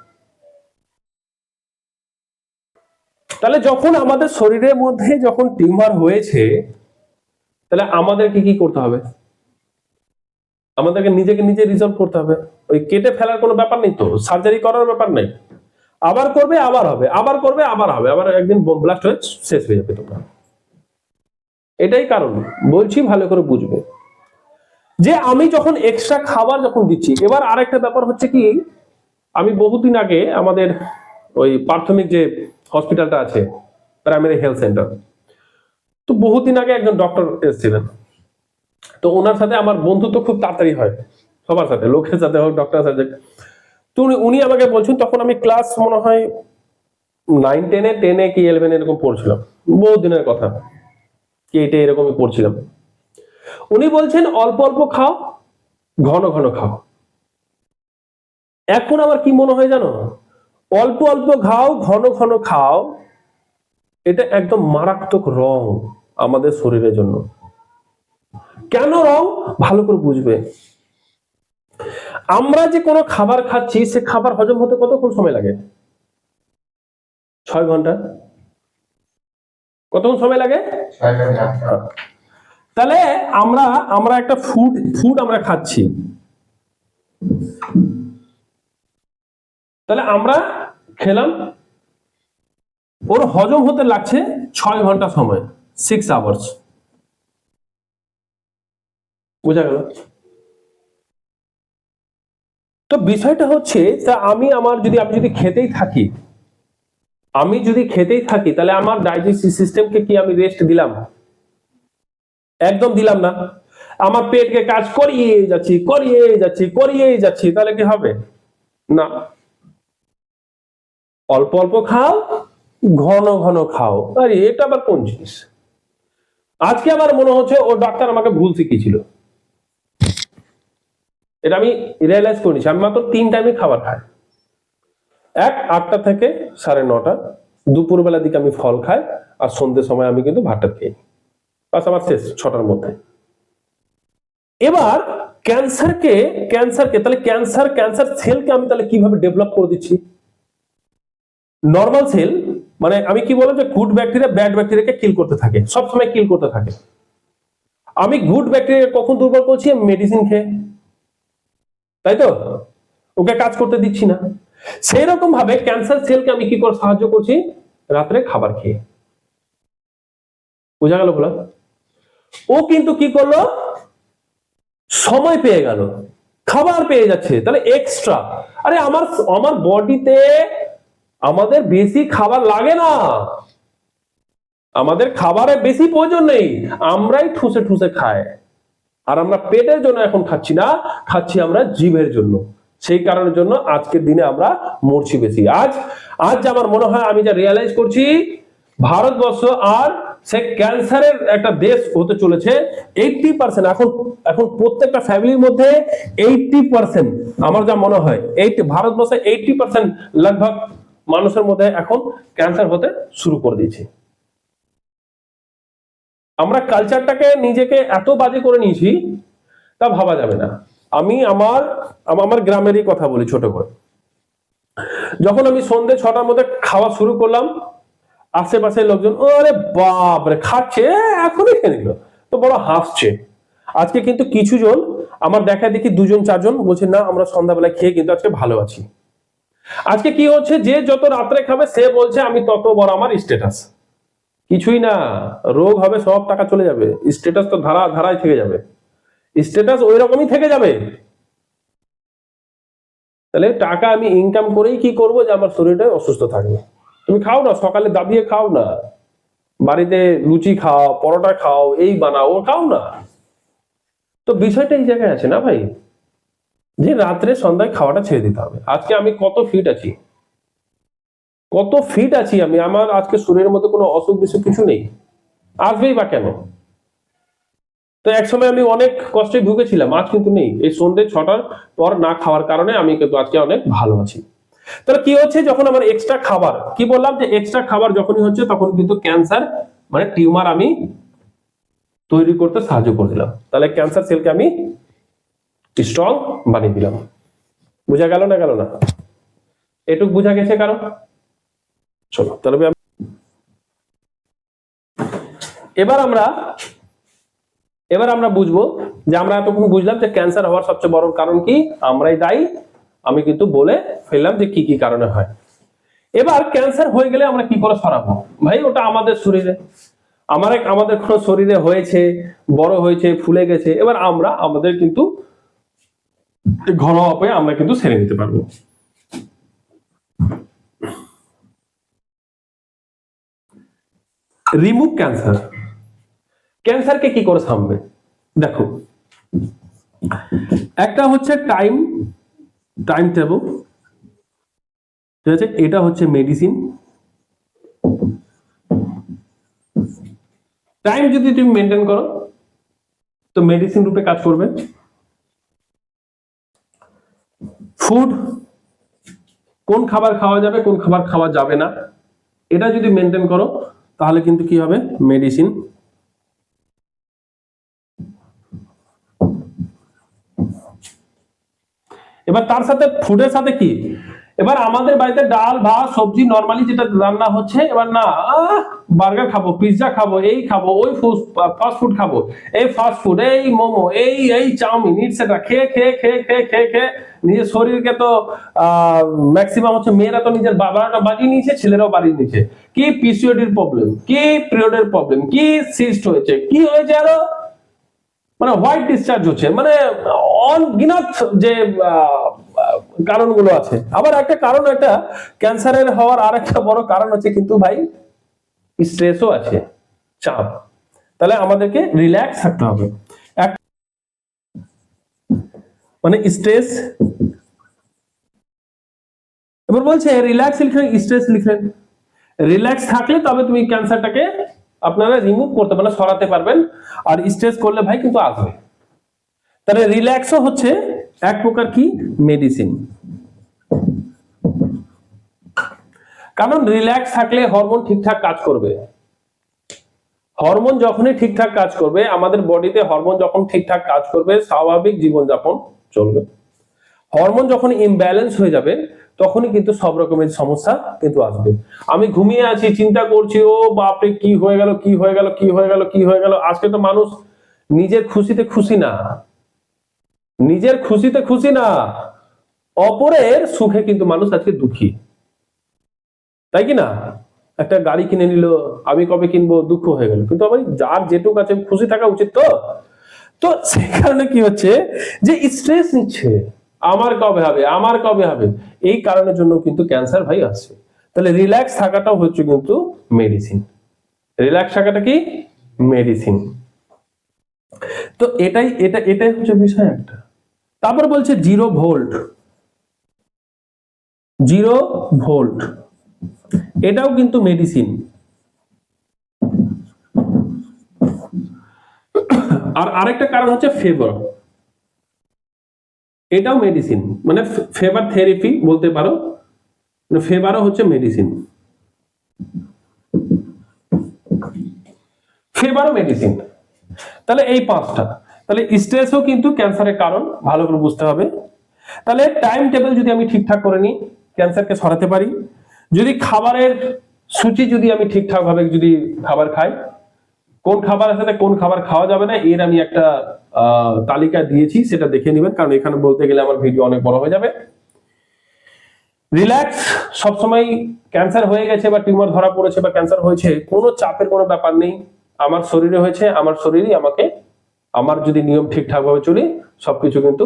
তাহলে যখন আমাদের শরীরের মধ্যে যখন টিউমার হয়েছে, তাহলে আমাদেরকে কি করতে হবে? আমাদেরকে নিজেকে নিজে রিজলভ করতে হবে। ওই কেটে ফেলার কোনো ব্যাপার নেই তো, সার্জারি করার ব্যাপার নেই। আবার করবে আবার হবে, আবার করবে আবার হবে, আবার একদিন ব্লাস্ট হয়ে শেষ হয়ে যাবে তোমরা। এটাই কারণ, বলছি ভালো করে বুঝবে যে আমি যখন এক্সট্রা খাবার যখন দিচ্ছি। এবার আরেকটা ব্যাপার হচ্ছে কি, আমি বহুদিন আগে আমাদের ওই প্রাথমিক যে হসপিটালটা আছে, প্রাইমারি হেলথ সেন্টার, তো বহুদিন আগে একজন ডক্টর এসেছিলেন। তো ওনার সাথে আমার বন্ধুত্ব খুব তাড়াতাড়ি হয়, সবার সাথে, লোকের সাথে হোক, ডক্টরের সাথে। তো উনি আমাকে বলছেন, তখন আমি ক্লাস মনে হয় 9-10 কি 11 এরকম পড়ছিলাম, বহু দিনের কথা, কি 8 এরকমই পড়ছিলাম। উনি বলছেন অল্প অল্প খাও, ঘন ঘন খাও। এখন আমার কি মনে হয় জানো, অল্প অল্প খাও, ঘন ঘন খাও, এটা একদম মারাত্মক রং আমাদের শরীরের জন্য। কেন রং? ভালো করে বুঝবে। আমরা যে কোনো খাবার খাচ্ছি, সে খাবার হজম হতে কতক্ষণ সময় লাগে? 6 ঘন্টা। কতক্ষণ সময় লাগে? 6 ঘন্টা। তাহলে আমরা একটা ফুড আমরা খাচ্ছি, তাহলে আমরা খেলাম, ওর হজম হতে লাগছে 6 ঘন্টা সময়, 6 আওয়ার্স। বোঝা গেল? তো বিষয়টা হচ্ছে, তা আমি যদি খেতেই থাকি, তাহলে আমার ডাইজেস্টিভ সিস্টেমকে কি আমি রেস্ট দিলাম? একদম দিলাম না। আমার পেটকে কাজ করিয়ে যাচ্ছি, তাহলে কি হবে? না। অল্প অল্প খাও, ঘন ঘন খাও। আরে এটা আবার কোন জিনিস? আজকে আমার মনে হচ্ছে ও ডাক্তার আমাকে ভুল শিখিয়েছিল। এটা আমি রিয়েলাইজ করেছি। আমি মাত্র 3 টাইমে খাবার খাই। 8টা থেকে 9:30, দুপুরবেলার দিকে আমি ফল খাই, আর সন্ধ্যের সময় আমি কিন্তু ভাতটা খাই। বাস আমার শেষ 6টার মধ্যে। এবার ক্যান্সারকে তাহলে ক্যান্সার সেলকে আমি তাহলে কিভাবে ডেভেলপ করে দিচ্ছি? নর্মাল সেল মানে আমি কি বললাম যে গুড ব্যাকটেরিয়া ব্যাড ব্যাকটেরিয়াকে কিল করতে থাকে, সবসময় কিল করতে থাকে। আমি গুড ব্যাকটেরিয়া কখন দুর্বল করছি? মেডিসিন খেয়ে, তাই তো? ওকে কাজ করতে দিচ্ছি না। সেই রকম ভাবে ক্যান্সার সেলকে আমি কি করে সাহায্য করছি? রাত্রে খাবার খেয়ে। বোঝা গেল বলা? ও কিন্তু কি করলো? সময় পেয়ে গেল, খাবার পেয়ে যাচ্ছে, তাহলে এক্সট্রা। আরে আমার বডিতে আমাদের বেশি খাবার লাগে না, আমাদের খাবারের বেশি প্রয়োজন নেই, আমরাই ঠুসে ঠুসে খাই। আর আমরা পেটের জন্য এখন খাচ্ছি না, খাচ্ছি আমরা জিভের জন্য। সেই কারণের জন্য আজকের দিনে আমরা মরছি বেশি। আজ আমার মনে হয়, আমি যা রিয়েলাইজ করছি, ভারতবর্ষ আর সে ক্যান্সারের একটা দেশ হতে চলেছে। 80% এখন প্রত্যেকটা ফ্যামিলির মধ্যে 80%, আমার যা মনে হয়, ভারতবর্ষে 80% লগভগ মানুষের মধ্যে এখন ক্যান্সার হতে শুরু করে দিয়েছে। আমরা কালচারটাকে নিজেকে এত বাজে করে নিয়েছি, তা ভাবা যাবে না। আমি আমার গ্রামেরই কথা বলি ছোট করে। যখন আমি সন্ধ্যে 6টার মধ্যে খাওয়া শুরু করলাম, আশেপাশের লোকজন আরে বাপ রে খাচ্ছে, এখনই খেয়ে নিল, তো বড় হাসছে। আজকে কিন্তু কিছু জন আমার দেখা দেখি 2-4 জন বলছে না আমরা সন্ধ্যাবেলায় খেয়ে কিন্তু আজকে ভালো আছি। আজকে কি হচ্ছে, যে যত রাত্রে খাবে সে বলছে আমি তত বড় আমার স্ট্যাটাস। কিছুই না, রোগ হবে, সব টাকা চলে যাবে, স্ট্যাটাস তো ধারায় থেকে যাবে, স্ট্যাটাস ওই রকমই থেকে যাবে। তাহলে টাকা আমি ইনকাম করেই কি করব, যে আমার শরীরটা অসুস্থ থাকবে। তুমি খাও না, সকালে দাবিয়ে খাও না, বাড়িতে লুচি খাও, পরোটা খাও, এই বানাও, ও খাও না। তো বিষয়টা এই জায়গায় আছে না ভাই, যে রাত্রে সন্ধ্যায় খাওয়াটা ছেড়ে দিতে হবে। আজকে আমি কত ফিট আছি, আমি, আমার আজকে শরীরের মধ্যে কোনো অসুখ বিসুখ কিছু নেই, আসবেই বা কেন? তো এক সময় আমি অনেক কষ্টে ভুগেছিলাম, আজ কিন্তু নেই। এই সন্ধ্যে 6টার পর না খাওয়ার কারণে আমি কিন্তু আজকে অনেক ভালো আছি। তাহলে কি হচ্ছে, যখন আমার এক্সট্রা খাবার, কি বললাম যে এক্সট্রা খাবার যখনই হচ্ছে তখন কিন্তু ক্যান্সার মানে টিউমার আমি তৈরি করতে সাহায্য করে দিলাম। তাহলে ক্যান্সার সেলকে আমি স্ট্রং বানিয়ে দিলাম। বুঝা গেল না, এটুক বুঝা গেছে কারণ? চলো তাহলে এবার আমরা বুঝবো যে আমরা এতক্ষণ বুঝলাম যে ক্যান্সার হওয়ার সবচেয়ে বড় কারণ কি, আমরাই দায়ী। আমি কিন্তু বলে ফেললাম যে কি কি কারণে হয়। এবার ক্যান্সার হয়ে গেলে আমরা কি করে সরাবো? ভাই ওটা আমাদের শরীরে, আমাদের কোনো শরীরে হয়েছে, বড় হয়েছে, ফুলে গেছে, এবার আমরা আমাদের কিন্তু ঘরোয়া উপায়ে আমরা কিন্তু সেরে নিতে পারবো। রিমুভ ক্যান্সারকে কি করে থামবে? দেখো, একটা হচ্ছে টাইম টেবল, ঠিক আছে, এটা হচ্ছে মেডিসিন। টাইম যদি তুমি মেনটেন করো তো মেডিসিন রূপে কাজ করবে। ফুড, কোন খাবার খাওয়া যাবে, কোন খাবার খাওয়া যাবে না, এটা যদি মেনটেন করো তাহলে কিন্তু কি হবে, মেডিসিন। এবার তার সাথে ফুডের সাথে কি, এবার আমাদের বাড়িতে ডাল ভাত সবজি নরমালি যেটা রান্না হচ্ছে, এবার না বার্গার খাবো, পিৎজা খাবো, এই খাবো, ওই ফাস্ট ফুড খাবো, এই ফাস্ট ফুড, এই মোমো, এই চাউমিন, ইটসেট্রা খেয়ে খেয়ে খেয়ে খেয়ে খেয়ে খেয়ে নিজের শরীরকে তো ম্যাক্সিমাম হচ্ছে মেয়েরা তো নিজের বাবাটা বাজিয়ে নিয়েছে, ছেলেরাও বাড়িয়ে নিয়েছে। কি পিসিওডির প্রবলেম, কি পিরিয়ডের প্রবলেম, কি সিস্ট হয়েছে, কি হয়েছে আরো, মানে হোয়াইট ডিসচার্জ হচ্ছে, মানে অনগিনাত যে কারণগুলো আছে। আবার একটা কারণ, একটা ক্যান্সারের হওয়ার আর একটা বড় কারণ হচ্ছে কিন্তু ভাই স্ট্রেসও আছে, চাপ। তাহলে আমাদেরকে রিল্যাক্স থাকতে হবে, মানে স্ট্রেস। এবার বলছে রিল্যাক্স লিখলেন, স্ট্রেস লিখলেন, রিল্যাক্স থাকলে তবে তুমি ক্যান্সারটাকে আপনারা রিমুভ করতে পারবেন, সরাতে পারবেন। আর স্ট্রেস করলে ভাই কিন্তু আসবে। তাহলে রিল্যাক্সও হচ্ছে এক প্রকার কি মেডিসিন। কারণ রিল্যাক্স থাকলে হরমোন ঠিকঠাক কাজ করবে। হরমোন যখনই ঠিকঠাক কাজ করবে, আমাদের বডিতে হরমোন যখন ঠিকঠাক কাজ করবে, স্বাভাবিক জীবনযাপন চলবে। হরমোন যখন ইমব্যালেন্স হয়ে যাবে তখনই কিন্তু সব রকমের সমস্যা কিন্তু আসবে। আমি ঘুমিয়ে আছি, চিন্তা করছি, ও বাপরে কি হয়ে গেল, কি হয়ে গেল, কি হয়ে গেল, কি হয়ে গেল। আজকে তো মানুষ নিজের খুশিতে খুশি না, নিজের খুশিতে খুশি না, অপরের সুখে কিন্তু মানুষ আজকে দুঃখী, তাই কি না? একটা গাড়ি কিনে নিল, আমি কবে কিনবো, দুঃখ হয়ে গেল। কিন্তু ভাই যার যেটুক আছে খুশি থাকা উচিত। তো তো সেই কারণে কি হচ্ছে যে স্ট্রেস নিচ্ছে, আমার কবে হবে, আমার কবে হবে, এই কারণের জন্য কিন্তু ক্যান্সার ভাই আসছে। তাহলে রিল্যাক্স থাকাটাও হচ্ছে কিন্তু মেডিসিন। রিল্যাক্স থাকাটা কি মেডিসিন। তো এটাই হচ্ছে বিষয় একটা। তারপর বলছে 0 ভোল্ট, 0 ভোল্ট এটাও কিন্তু মেডিসিন। আর আরেকটা কারণ হচ্ছে ফেভার, এটাও মেডিসিন, মানে ফেভার থেরাপি বলতে পারো, ফেভারও হচ্ছে মেডিসিন, ফেভারও মেডিসিন। তাহলে এই 5টা, তাহলে স্ট্রেসও কিন্তু ক্যান্সারের কারণ, ভালো করে বুঝতে হবে। তাহলে টাইম টেবিল যদি আমি ঠিকঠাক করে নিই ক্যান্সারকে সরাতে পারি। যদি খাবারের সূচি যদি আমি ঠিকঠাক ভাবে যদি খাবার খাই, কোন খাবারের সাথে কোন খাবার খাওয়া যাবে না এর আমি একটা তালিকা দিয়েছি, সেটা দেখে নেবেন, কারণ এখানে বলতে গেলে আমার ভিডিও অনেক বড় হয়ে যাবে। রিল্যাক্স, সবসময় ক্যান্সার হয়ে গেছে বা টিউমার ধরা পড়েছে বা ক্যান্সার হয়েছে, কোনো চাপের কোনো ব্যাপার নেই। আমার শরীরে হয়েছে, আমার শরীরই আমাকে, আমার যদি নিয়ম ঠিকঠাক ভাবে চলি, সবকিছু কিন্তু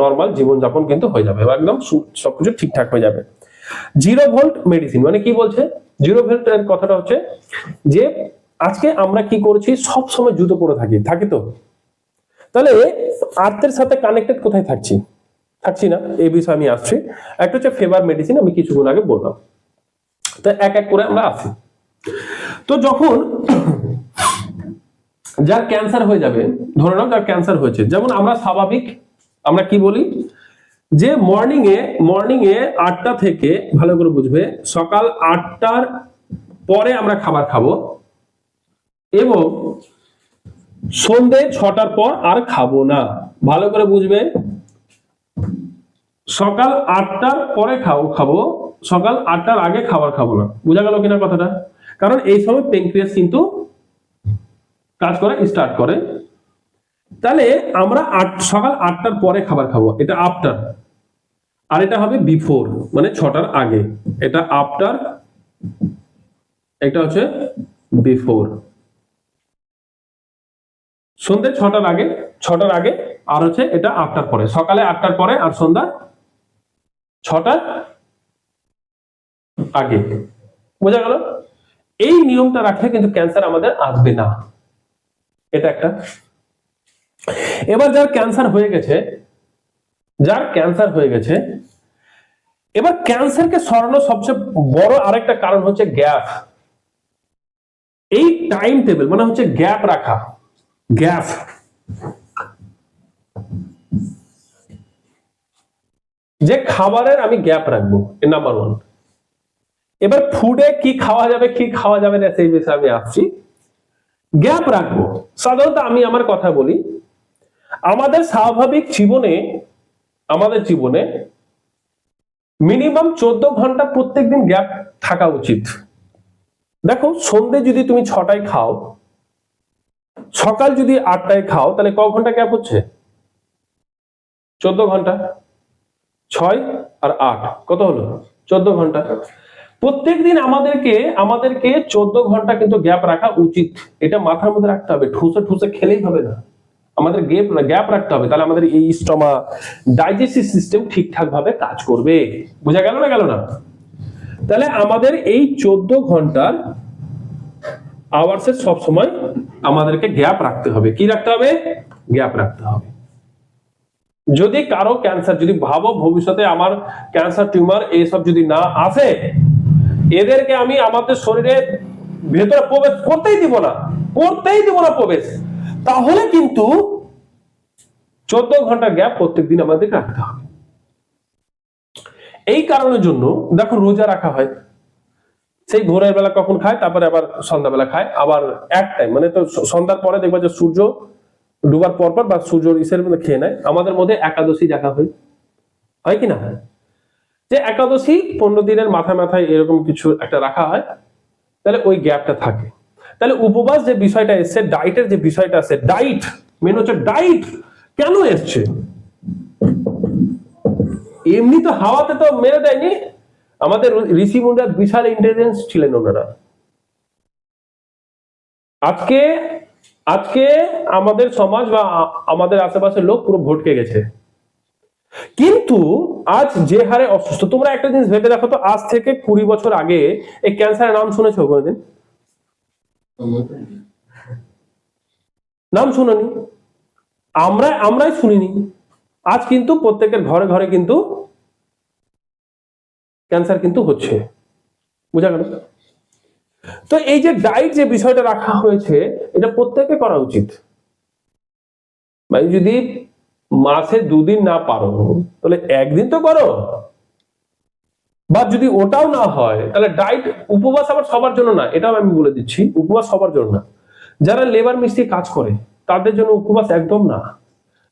নর্মাল জীবনযাপন কিন্তু হয়ে যাবে, একদম সবকিছু ঠিকঠাক হয়ে যাবে। 0 ভোল্ট মেডিসিন মানে কি বলছে? 0 ভোল্ট এর কথাটা হচ্ছে যে আজকে আমরা কি করছি, সব সময় জুতো পরে থাকি তো, তাহলে আর্থের সাথে কানেক্টেড কোথায় থাকছি না, এই বিষয়ে আমি আসছি। একটা হচ্ছে ফেভার মেডিসিন, আমি কিছুক্ষণ আগে বললাম। তো এক এক করে আমরা আসি। তো যখন যার ক্যান্সার হয়ে যাবে, ধরে নাও যার ক্যান্সার হয়েছে, যেমন আমরা স্বাভাবিক আমরা কি বলি যে মর্নিং এ 8টা থেকে, ভালো করে বুঝবে, সকাল 8টার পরে আমরা খাবার খাবো এবং সন্ধে 6টার পর আর খাবো না। ভালো করে বুঝবে, সকাল 8টার পরে খাবো, সকাল 8টার আগে খাবার খাবো না। বোঝা গেল কিনা কথাটা? কারণ এই সময় প্যানক্রিয়াস কিন্তু কাজ করে, স্টার্ট করে। তাহলে আমরা সকাল 8টার পরে খাবার খাবো, এটা আফটার। আর এটা হবে বিফোর, মানে 6টার আগে। এটা আফটার, এটা হচ্ছে বিফোর। সন্ধ্যে 6টার আগে, আর হচ্ছে এটা 8টার পরে। সকালে 8টার পরে আর সন্ধ্যা 6টার আগে। বোঝা গেল? এই নিয়মটা রাখলে কিন্তু ক্যান্সার আমাদের আসবে না। এটা একটা। এবার যার ক্যান্সার হয়ে গেছে, এবার ক্যান্সারকে সরানোর সবচেয়ে বড় আরেকটা কারণ হচ্ছে গ্যাপ। এই টাইম টেবিল মানে হচ্ছে গ্যাপ রাখা, গ্যাপ। যে খাবারের আমি গ্যাপ রাখবো, নাম্বার 1। এবার ফুডে কি খাওয়া যাবে না সেই বিষয়ে আমি আসছি। গ্যাপ রাখবো। সাধারণত আমি আমার কথা বলি, আমাদের স্বাভাবিক জীবনে মিনিমাম 14 ঘন্টা প্রত্যেকদিন গ্যাপ থাকা উচিত। দেখো, সন্ধে যদি তুমি 6টায় খাও, সকাল যদি 8টায় খাও, তাহলে ক ঘন্টা গ্যাপ হচ্ছে? 14 ঘন্টা। 6 আর 8 কত হলো? 14 ঘন্টা। প্রত্যেকদিন আমাদেরকে 14 ঘন্টা কিন্তু গ্যাপ রাখা উচিত। এটা মাথার মধ্যে রাখতে হবে, ঠুসে খেলেই হবে না, আমাদের গ্যাপ রাখতে হবে। তাহলে আমাদের এই স্টমা, ডাইজেস্টিভ সিস্টেম ঠিকঠাক ভাবে কাজ করবে। বোঝা গেল না? তাহলে আমাদের এই 14 ঘন্টার আওয়ার্সের সব সময় আমাদেরকে গ্যাপ রাখতে হবে। কি রাখতে হবে? গ্যাপ রাখতে হবে। যদি কারো ক্যান্সার, যদি ভাবো ভবিষ্যতে আমার ক্যান্সার, টিউমার এইসব যদি না আসে, এদেরকে আমি আমাদের শরীরে ভেতরে প্রবেশ করতেই দিব না প্রবেশ, তাহলে কিন্তু 14 ঘন্টা গ্যাপ প্রত্যেকদিন আমাদের রাখতে হবে। এই কারণের জন্য দেখো রোজা রাখা হয়, সেই ভোরের বেলা কখন খায়, তারপরে আবার সন্ধ্যাবেলা খায়, আবার এক টাইম, মানে তো সন্ধ্যার পরে দেখবা যে সূর্য ডুবার পর বা সূর্যর ইসের মধ্যে খেয়ে নেয়। আমাদের মধ্যে একাদশী দেখা হয় কি না? যে একাদশী 15 দিনের মাথায় এরকম কিছু একটা রাখা হয়, তাহলে ওই গ্যাপটা থাকে। তাহলে উপবাস যে বিষয়টা এসছে, ডায়েটের যে বিষয়টা আছে, ডায়েট মেন হচ্ছে ডায়েট কেন এসছে? এমনি তো হাওয়াতে তো মেরে দেয়নি। আমাদের ঋষি মুনিরা বিশাল ইন্টেলিজেন্স ছিলেন ওনারা। আজকে আমাদের সমাজ বা আমাদের আশেপাশের লোক পুরো ভটকে গেছে। কিন্তু আজ যে হারে অসুস্থ, তোমরা একটা জিনিস ভেবে দেখো তো, আজ থেকে 20 বছর আগে এই ক্যান্সারের নাম শুনেছো কোনোদিন? নাম শুনোনি, আমরাই শুনিনি। আজ কিন্তু প্রত্যেকের ঘরে ঘরে কিন্তু ক্যান্সার কিন্তু হচ্ছে। বুঝা গেল? তো এই যে ডায়েট যে বিষয়টা রাখা হয়েছে, এটা প্রত্যেকে করা উচিত। মানে যদি মাসে 2 দিন না পারো, তাহলে 1 দিন তো করো। বা যদি ওটাও না হয়, তাহলে ডায়েট, উপবাস আবার সবার জন্য না, এটাও আমি বলে দিচ্ছি, উপবাস সবার জন্য না। যারা লেবার মিস্ত্রি কাজ করে তাদের জন্য উপবাস একদম না।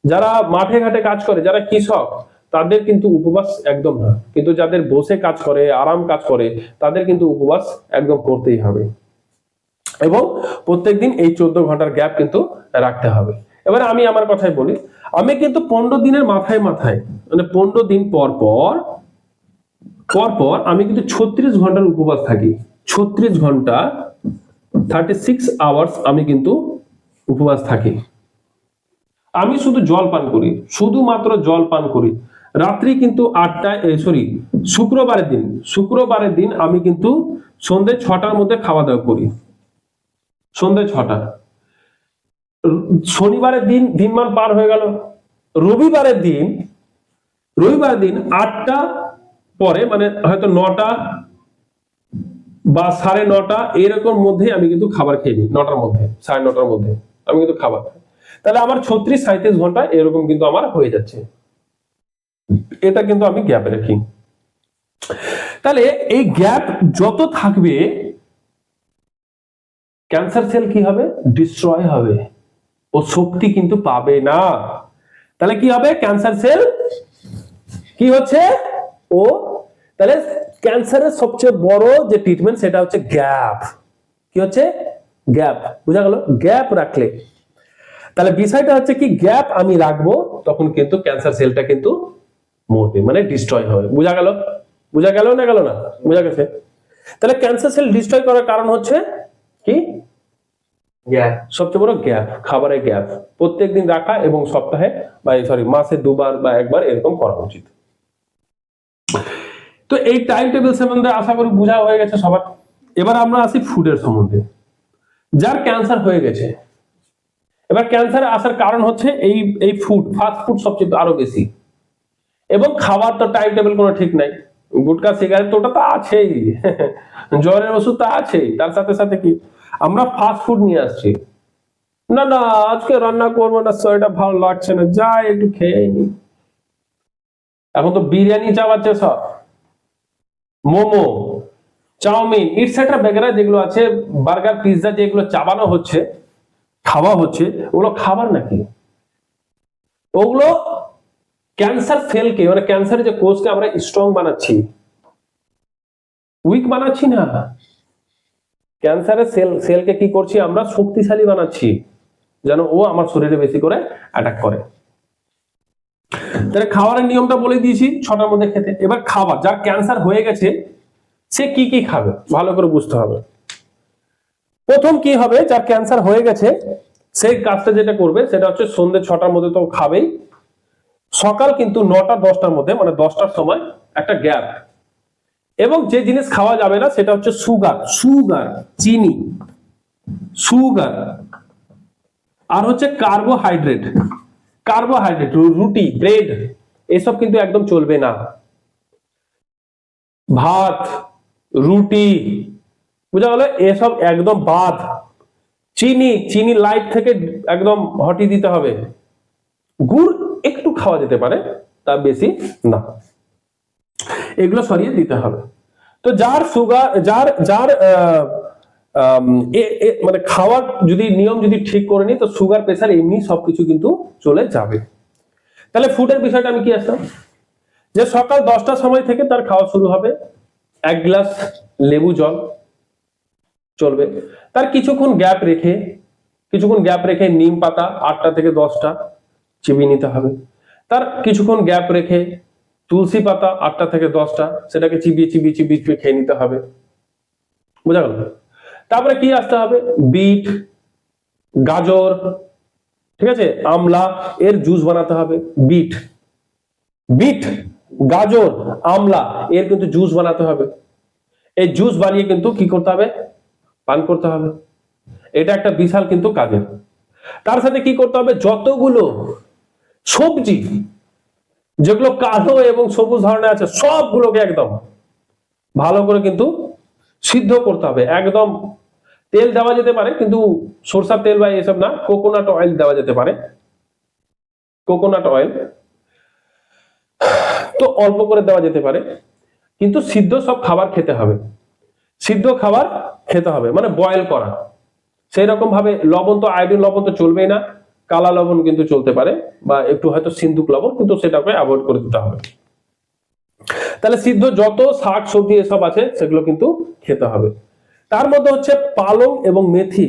যারা মাঠে ঘাটে কাজ করে, যারা কৃষক, তাদের কিন্তু উপবাস একদম না। কিন্তু যাদের বসে কাজ করে, আরাম কাজ করে, তাদের কিন্তু উপবাস একদম করতেই হবে। এবং প্রত্যেকদিন এই 14 ঘন্টার গ্যাপ কিন্তু রাখতে হবে। এবারে আমি আমার কথাই বলি, আমি কিন্তু 15 দিনের মাথায়, মানে 15 দিন পর পরপর আমি কিন্তু 36 ঘন্টার উপবাস থাকি। 36 ঘন্টা 36 আওয়ার্স আমি কিন্তু উপবাস থাকি। আমি শুধু জল পান করি, শুধুমাত্র জল পান করি। রাত্রি কিন্তু 8টায়, শুক্রবারের দিন আমি কিন্তু সন্ধ্যে 6টার মধ্যে খাওয়া দাওয়া করি, সন্ধ্যে 6টা। শনিবারের দিন দিনমান পার হয়ে গেল। রবিবারের দিন 8টা পরে, মানে হয়তো 9টা বা 9:30 এরকম মধ্যে আমি কিন্তু খাবার খেয়ে নিই। 9টার মধ্যে, 9:30টার মধ্যে আমি কিন্তু খাবার খাই। তাহলে আমার 36-37 ঘন্টা এরকম কিন্তু আমার হয়ে যাচ্ছে। এটা কিন্তু আমি গ্যাপে রাখি। তাহলে এই গ্যাপ যত থাকবে ক্যান্সার সেল কি হবে? ডিস্ট্রয় হবে, ও শক্তি কিন্তু পাবে না। তাহলে কি হবে? ক্যান্সার সেল কি হচ্ছে? ও তাহলে ক্যান্সারের সবচেয়ে বড় যে ট্রিটমেন্ট সেটা হচ্ছে গ্যাপ। কি হচ্ছে? গ্যাপ। বুঝা গেল? গ্যাপ রাখলে, তাহলে বিষয়টা হচ্ছে কি, গ্যাপ আমি রাখবো তখন কিন্তু ক্যান্সার সেলটা কিন্তু মরবে, মানে ডিস্ট্রয় হবে। বুঝা গেল? বুঝা গেল না গেল না? বুঝা গেছে? তাহলে ক্যান্সার সেল ডিস্ট্রয় করার কারণ হচ্ছে কি? গ্যাপ। সবচেয়ে বড় গ্যাপ, খাবারের গ্যাপ প্রত্যেকদিন রাখা এবং সপ্তাহে বা মাসে 2বার বা 1বার এরকম করা উচিত। তো এই টাইম টেবিল সম্বন্ধে আশা করি বোঝা হয়ে গেছে সবার। এবার আমরা আসি ফুডের সম্বন্ধে। যার ক্যান্সার হয়ে গেছে, এবার ক্যান্সার আসার কারণ হচ্ছে এই ফুড, ফাস্ট ফুড সবচেয়ে আরো বেশি। এবং খাবার তো টাইম টেবিল কোনো ঠিক নাই। গুটকা সিগারেট তো ওটা তো আছেই, জ্বরের ওষুধ তো আছেই, তার সাথে সাথে কি আমরা ফাস্ট ফুড নিয়ে আসছি। না না আজকে রান্না করবো না, শরীরটা ভালো লাগছে না, যাই একটু খেয়ে নি। এখন তো বিরিয়ানি চাওয়াচ্ছে সব, মোমো, চাউমিন ইটসেট্রা বেগেরা যেগুলো আছে, বার্গার, পিৎজা যেগুলো চাবানো হচ্ছে, খাওয়া হচ্ছে, ওগুলো খাবার নাকি? ওগুলো ক্যান্সার সেলকে, মানে ক্যান্সারের যে কোষকে আমরা স্ট্রং বানাচ্ছি, উইক বানাচ্ছি না। ক্যান্সারের সেলকে কি করছি আমরা? শক্তিশালী বানাচ্ছি, যেন ও আমার শরীরে বেশি করে অ্যাটাক করে। তাহলে খাবারের নিয়মটা বলে দিয়েছি, 6টার মধ্যে খেতে। এবার খাবার, যার ক্যান্সার হয়ে গেছে সে কি কি খাবে ভালো করে বুঝতে হবে। প্রথম কি হবে, যার ক্যান্সার হয়ে গেছে সেই কাজটা যেটা করবে সেটা হচ্ছে সন্ধ্যে 6টার মধ্যে তো খাবেই। সকাল কিন্তু 9টা-10টার মধ্যে, মানে 10টার সময় একটা গ্যাপ। এবং যে জিনিস খাওয়া যাবে না সেটা হচ্ছে সুগার, চিনি, সুগার, আর হচ্ছে কার্বোহাইড্রেট, রুটি, ব্রেড, এসব কিন্তু একদম চলবে না। ভাত, রুটি, বুঝা গেল, এসব একদম বাদ। চিনি লাইফ থেকে একদম হটিয়ে দিতে হবে। গুড় একটু খাওয়া যেতে পারে, তা বেশি না, এগুলো সরিয়ে দিতে হবে। তো যার সুগার, যার মানে খাওয়ার যদি নিয়ম যদি ঠিক করে নি, তো সুগার, প্রেসার এমনি সবকিছু কিন্তু চলে যাবে। তাহলে ফুডের বিষয়টা আমি কি আসলাম, যে সকাল 10টার সময় থেকে তার খাওয়া শুরু হবে। 1 গ্লাস লেবু জল চলবে। তার কিছুক্ষণ গ্যাপ রেখে নিম পাতা 8টা থেকে 10টা চিবিয়ে নিতে হবে। তার কিছুক্ষণ গ্যাপ রেখে তুলসী পাতা 8টা থেকে 10টা, সেটাকে চিবিয়ে খেয়ে নিতে হবে। বুঝা গেল? তারপরে কি আসতে হবে? বিট, গাজর, ঠিক আছে, আমলা, এর জুস বানাতে হবে। বিট, গাজর, আমলা, এর কিন্তু জুস বানাতে হবে। এই জুস বানিয়ে কিন্তু কি করতে হবে? পান করতে হবে। এটা একটা বিশাল কিন্তু কাজের। তার সাথে কি করতে হবে? যতগুলো সবজি যেগুলো কালো এবং সবুজ ধরনের আছে সবগুলোকে একদম ভালো করে কিন্তু সিদ্ধ করতে হবে। একদম তেল দেওয়া যেতে পারে, কিন্তু সরষের তেল বা এসব না, কোকোনাট অয়েল দেওয়া যেতে পারে। কোকোনাট অয়েল তো অল্প করে দেওয়া যেতে পারে, কিন্তু সিদ্ধ সব খাবার খেতে হবে। মানে বয়েল করা। সেই রকম ভাবে লবণ তো, আয়োডিন লবণ তো চলবেই না, কালা লবণ কিন্তু চলতে পারে, বা একটু হয়তো সিন্ধুক লবণ, কিন্তু সেটাকে অ্যাভয়েড করে দিতে হবে। তাহলে সিদ্ধ যত শাক সবজি এসব আছে সেগুলো কিন্তু খেতে হবে। তার মধ্যে হচ্ছে পালং এবং মেথি,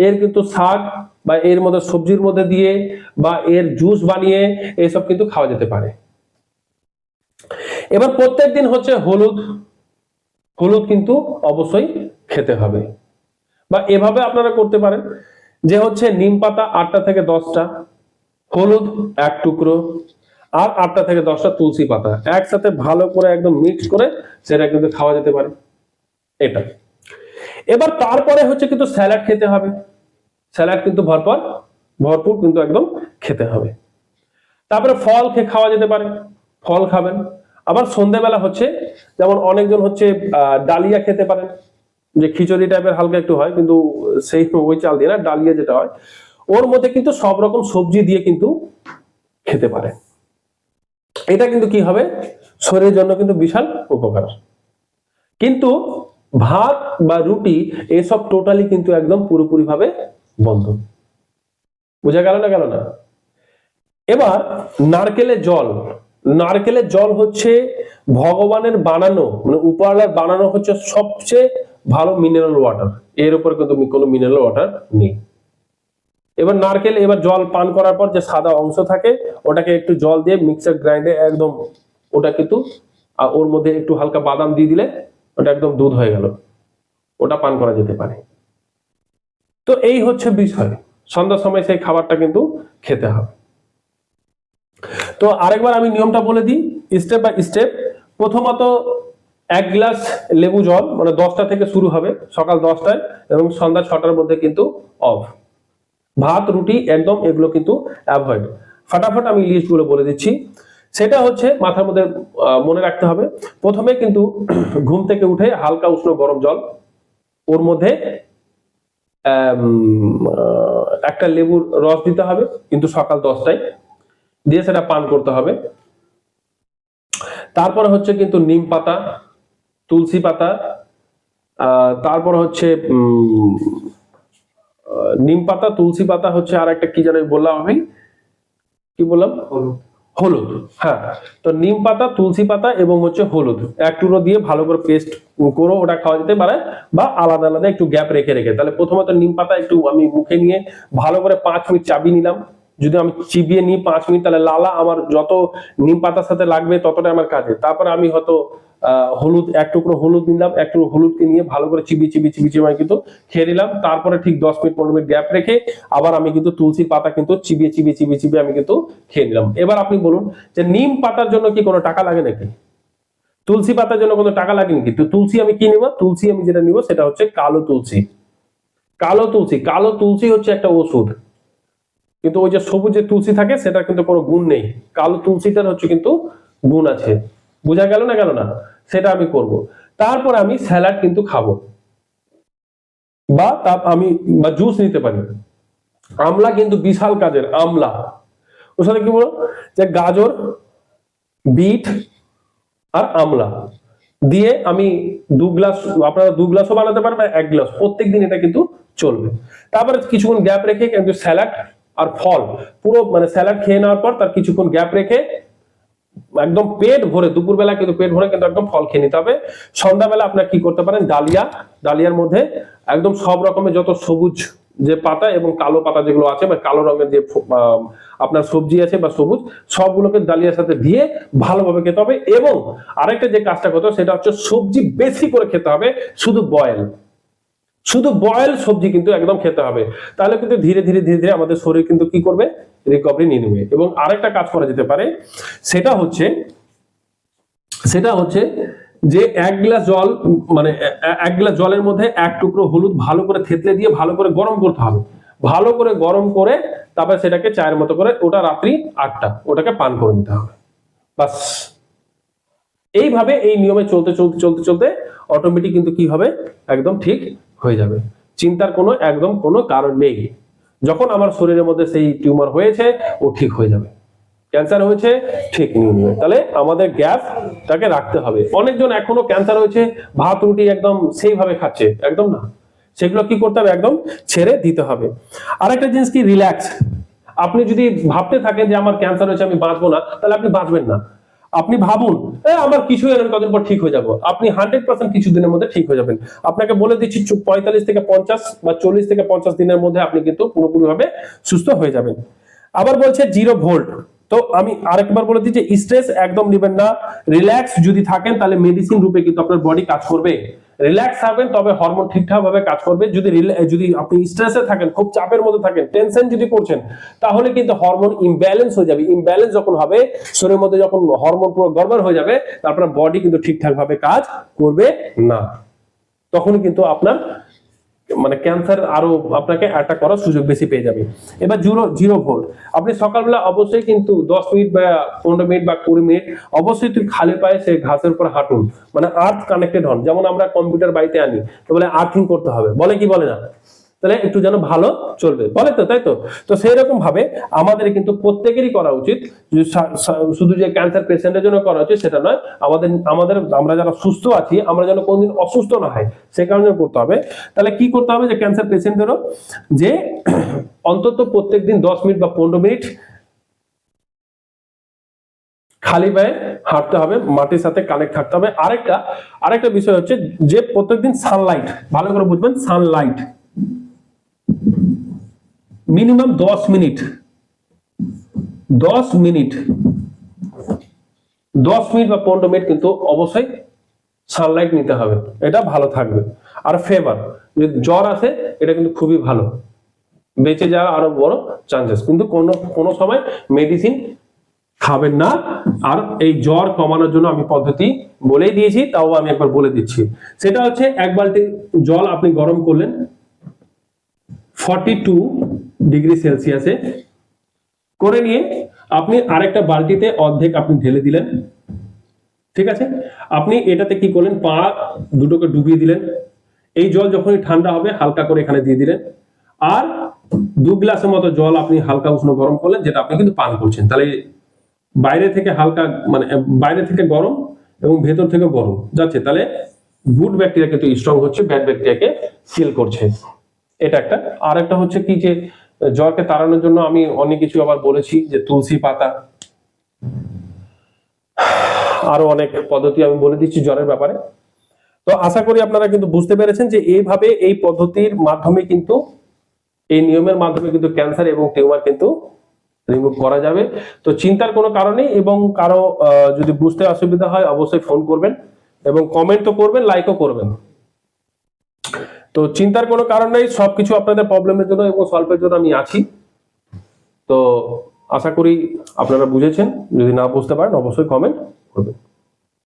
এর কিন্তু শাক বা এর মধ্যে সবজির মধ্যে দিয়ে বা এর জুস বানিয়ে এসব কিন্তু খাওয়া যেতে পারে। এবার প্রত্যেকদিন হচ্ছে হলুদ, হলুদ কিন্তু অবশ্যই খেতে হবে। বা এভাবে আপনারা করতে পারেন যে হচ্ছে নিম পাতা 8টা থেকে 10টা, হলুদ 1 টুকরো, আর 8টা থেকে 10টা তুলসী পাতা একসাথে ভালো করে একদম মিক্স করে সেটা কিন্তু খাওয়া যেতে পারে। এটা এবার তারপরে হচ্ছে কিন্তু স্যালাড খেতে হবে। স্যালাড কিন্তু ভরপুর কিন্তু একদম খেতে হবে। তারপরে ফল খাওয়া যেতে পারে, ফল খাবেন। আবার সন্ধ্যাবেলা হচ্ছে যেমন অনেকজন হচ্ছে ডালিয়া খেতে পারেন, যে খিচুড়ি টাইপের হালকা একটু হয় কিন্তু সেই ওই চাল দিয়ে না, ডালিয়া যেটা হয় ওর মধ্যে কিন্তু সব রকম সবজি দিয়ে কিন্তু খেতে পারে। এটা কিন্তু কি হবে, শরীরের জন্য কিন্তু বিশাল উপকার। কিন্তু ভাত বা রুটি এসব টোটালি কিন্তু একদম পুরোপুরি ভাবে বন্ধ। বোঝা গেল না? এবার নারকেলের জল, নারকেলের জল হচ্ছে ভগবানের বানানো, মানে উপরওয়ালার বানানো হচ্ছে সবচেয়ে ভালো মিনারেল ওয়াটার। এর উপর কিন্তু কোনো মিনারেল ওয়াটার নেই। এবার নারকেল, এবার জল পান করার পর যে সাদা অংশ থাকে ওটাকে একটু জল দিয়ে মিক্সার গ্রাইন্ডে একদম ওটা কিন্তু ওর মধ্যে একটু হালকা বাদাম দিয়ে দিলে ওটা একদম দুধ হয়ে গেল, ওটা পান করা যেতে পারে। তো এই হচ্ছে বিষয়, সন্ধ্যার সময় সেই খাবারটা কিন্তু খেতে হবে। তো আরেকবার আমি নিয়মটা বলে দিই স্টেপ বাই স্টেপ। প্রথমত 1 গ্লাস লেবু জল, মানে 10টা থেকে শুরু হবে, সকাল 10টায় এবং সন্ধ্যা 6টার মধ্যে কিন্তু অফ। ভাত রুটি একদম এগুলো কিন্তু অ্যাভয়েড। ফটাফট আমি লিস্টগুলো বলে দিচ্ছি। সেটা হচ্ছে মাথার মধ্যে মনে রাখতে হবে, প্রথমে কিন্তু ঘুম থেকে উঠে হালকা উষ্ণ গরম জল, ওর মধ্যে একটা লেবুর রস দিতে হবে কিন্তু সকাল 10টায়, দিয়ে সেটা পান করতে হবে। তারপরে হচ্ছে কিন্তু নিম পাতা, তুলসী পাতা, তারপর হচ্ছে নিম পাতা, তুলসী পাতা হচ্ছে আর একটা কি যেন বললাম আমি, কি বললাম, হলুদ। হ্যাঁ, তো নিম পাতা, তুলসী পাতা এবং হচ্ছে হলুদ 1 টুকরো দিয়ে ভালো করে পেস্ট করো, ওটা খাওয়া যেতে পারে। বা আলাদা আলাদা একটু গ্যাপ রেখে তাহলে প্রথমত নিম পাতা একটু আমি মুখে নিয়ে ভালো করে 5 মিনিট চাবিয়ে নিলাম। যদি আমি চিবিয়ে নিই 5 মিনিট, তাহলে লালা আমার যত নিম পাতার সাথে লাগবে ততটা আমার কাজে। তারপরে আমি হয়তো হলুদ 1 টুকরো হলুদ নিলাম, 1 টুকরো হলুদকে নিয়ে ভালো করে চিবিয়ে আমি কিন্তু খেয়ে নিলাম। তারপরে ঠিক 10 মিনিট 15 মিনিট গ্যাপ রেখে আবার আমি কিন্তু তুলসী পাতা কিন্তু চিবিয়ে আমি কিন্তু খেয়ে নিলাম। এবার আপনি বলুন যে নিম পাতার জন্য কি কোনো টাকা লাগে নাকি? তুলসী পাতার জন্য কোনো টাকা লাগে নাকি? তো তুলসী আমি কি নিব? তুলসী আমি যেটা নিব সেটা হচ্ছে কালো তুলসী। কালো তুলসী হচ্ছে একটা ওষুধ, কিন্তু ওই যে সবুজ যে তুলসী থাকে সেটা কিন্তু কোনো গুণ নেই। কালো তুলসীটার হচ্ছে কিন্তু গুণ আছে। বোঝা গেল না? সেটা আমি করব। তারপর আমি স্যালাড কিন্তু খাবো, বা আমি জুস নিতে পারি। আমলা কিন্তু বিশাল কাজের। আমলা, ওর সাথে কি বলো যে গাজর, বিট আর আমলা দিয়ে আমি 2 গ্লাস, আপনারা 2 গ্লাসও বানাতে পারেন, 1 গ্লাস প্রত্যেকদিন, এটা কিন্তু চলবে। তারপরে কিছুক্ষণ গ্যাপ রেখে কিন্তু স্যালাড আর ফল পুরো, মানে স্যালাড খেয়ে নেওয়ার পর তার কিছুক্ষণ গ্যাপ রেখে একদম পেট ভরে, দুপুরবেলা কিন্তু পেট ভরে কিন্তু একদম ফল খেয়ে নিতে হবে। সন্ধ্যাবেলা আপনার কি করতে পারেন, ডালিয়ার মধ্যে একদম সব রকমের যত সবুজ যে পাতা এবং কালো পাতা যেগুলো আছে, বা কালো রঙের যে আপনার সবজি আছে বা সবুজ, সবগুলোকে ডালিয়ার সাথে দিয়ে ভালোভাবে খেতে হবে। এবং আরেকটা যে কাজটা করতে হবে সেটা হচ্ছে সবজি বেশি করে খেতে হবে, শুধু বয়েল সবজি কিন্তু একদম খেতে হবে। তাহলে কিন্তু ধীরে ধীরে আমাদের শরীর কিন্তু কি করবে, রিকভারি নিয়ে নেবে। এবং আরেকটা কাজ করা যেতে পারে, সেটা হচ্ছে যে 1 গ্লাস জল, মানে 1 গ্লাস জলের মধ্যে 1 টুকরো হলুদ ভালো করে থেতলে দিয়ে ভালো করে গরম করতে হবে। ভালো করে গরম করে তারপরে সেটাকে চায়ের মতো করে, ওটা রাত্রি 8টা ওটাকে পান করে নিতে হবে। বাস এইভাবে এই নিয়মে চলতে অটোমেটিক কিন্তু কি হবে, একদম ঠিক হয়ে যাবে। চিন্তার কোনো কারণ নেই। যখন আমার শরীরের মধ্যে সেই টিউমার হয়েছে ও ঠিক হয়ে যাবে, ক্যান্সার হয়েছে ঠিক নিয়ে নেবে। তাহলে আমাদের গ্যাপটাকে রাখতে হবে। অনেকজন এখনো ক্যান্সার হয়েছে ভাত রুটি একদম সেইভাবে খাচ্ছে, একদম না, সেগুলো কি করতে হবে, একদম ছেড়ে দিতে হবে। আরেকটা জিনিস কি, রিল্যাক্স। আপনি যদি ভাবতে থাকেন যে আমার ক্যান্সার হয়েছে আমি বাঁচবো না, তাহলে আপনি বাঁচবেন না। আপনি ভাবুন আমার কিছু হলো না, কদিন পর ঠিক হয়ে যাবো। আপনি 100% কিছু দিনের মধ্যে ঠিক হয়ে যাবেন। আপনাকে বলে দিচ্ছি 45 থেকে 50 বা 40 থেকে 50 দিনের মধ্যে আপনি কিন্তু পুরোপুরি ভাবে সুস্থ হয়ে যাবেন। আবার বলছে 0 ভোল্ট, তো আমি আরেকবার বলে দিই যে স্ট্রেস একদম নেবেন না, রিল্যাক্স যদি থাকেন তাহলে মেডিসিন রূপে কিন্তু আপনার বডি কাজ করবে। রিল্যাক্স থাকবেন তবে হরমোন ঠিকঠাক ভাবে কাজ করবে। যদি আপনি স্ট্রেসে থাকেন, খুব চাপের মধ্যে থাকেন, টেনশন যদি করছেন, তাহলে কিন্তু হরমোন ইমব্যালেন্স হয়ে যাবে। ইমব্যালেন্স যখন হবে, শরীরের মধ্যে যখন হরমোন পুরো গড়বড় হয়ে যাবে, তারপর বডি কিন্তু ঠিকঠাক ভাবে কাজ করবে না, তখন কিন্তু আপনার মানে ক্যান্সার আরো আপনাকে অ্যাটাক করার সুযোগ বেশি পেয়ে যাবে। এবার 0 ভোল্ট, আপনি সকালবেলা অবশ্যই কিন্তু 10 মিনিট বা 15 মিনিট বা 20 মিনিট অবশ্যই তুই খালি পায়ে সে ঘাসের উপর হাঁটুন, মানে আর্থ কানেক্টেড হন। যেমন আমরা কম্পিউটার বাড়িতে আনি তো বলে আর্থিং করতে হবে, বলে কি বলে না, তাহলে একটু যেন ভালো চলবে, বলে তো, তাই তো। তো সেই রকম ভাবে আমাদের কিন্তু প্রত্যেকেরই করা উচিত, শুধু যে ক্যান্সার পেশেন্টের জন্য করা উচিত সেটা নয়, আমরা যারা সুস্থ আছি আমরা যেন কোনদিন অসুস্থ না হয় সে কারণে করতে হবে। তাহলে কি করতে হবে, যে ক্যান্সার পেশেন্টেরও যে অন্তত প্রত্যেকদিন 10 মিনিট বা 15 মিনিট খালি পায়ে হাঁটতে হবে, মাটির সাথে কানেক্ট থাকতে হবে। আরেকটা বিষয় হচ্ছে যে প্রত্যেকদিন সানলাইট, ভালো করে বুঝবেন, সানলাইট মিনিমাম 10 মিনিট 10 মিনিট বা 15 মিনিট কিন্তু অবশ্যই সানলাইট নিতে হবে, এটা ভালো থাকবে। আর ফেভার, যদি জ্বর আসে এটা কিন্তু খুবই ভালো, বেঁচে যাওয়ার আরো বড় চান্সেস। কিন্তু কোনো সময় মেডিসিন খাবেন না। আর এই জ্বর কমানোর জন্য আমি পদ্ধতি বলেই দিয়েছি, তাও আমি একবার বলে দিচ্ছি। সেটা হচ্ছে 1 বালতি জল আপনি গরম করলেন 42 ডিগ্রি সেলসিয়াসে করে নিয়ে আপনি আরেকটা বালতিতে অর্ধেক আপনি ঢেলে দিলেন, ঠিক আছে। আপনি এটাতে কি করলেন, পা দুটোকে ডুবিয়ে দিলেন। এই জল যখনই ঠান্ডা হবে হালকা করে এখানে দিয়ে দিলেন, আর 2 গ্লাসের মতো জল আপনি হালকা উষ্ণ গরম করলেন, যেটা আপনি কিন্তু পান করছেন। তাহলে বাইরে থেকে হালকা মানে বাইরে থেকে গরম এবং ভেতর থেকে গরম যাচ্ছে, তাহলে গুড ব্যাকটেরিয়া কিন্তু স্ট্রং হচ্ছে, ব্যাড ব্যাকটেরিয়াকে কিল করছে। এটা একটা। আর একটা হচ্ছে কি, যে জ্বরকে তাড়ানোর জন্য আমি অনেক কিছু আবার বলেছি, যে তুলসী পাতা, আরো অনেক পদ্ধতি আমি বলে দিচ্ছি জ্বরের ব্যাপারে। তো আশা করি আপনারা কিন্তু বুঝতে পেরেছেন যে এইভাবে এই পদ্ধতির মাধ্যমে কিন্তু, এই নিয়মের মাধ্যমে কিন্তু ক্যান্সার এবং টিউমার কিন্তু রিমুভ করা যাবে। তো চিন্তার কোনো কারণ নেই, এবং কারো যদি বুঝতে অসুবিধা হয় অবশ্যই ফোন করবেন এবং কমেন্ট তো করবেন, লাইকও করবেন। তো চিন্তার কোনো কারণ নেই, সবকিছু আপনাদের প্রবলেমের জন্য এবং সলভের জন্য আমি আছি। তো আশা করি আপনারা বুঝেছেন, যদি না বুঝতে পারেন অবশ্যই কমেন্ট করবেন।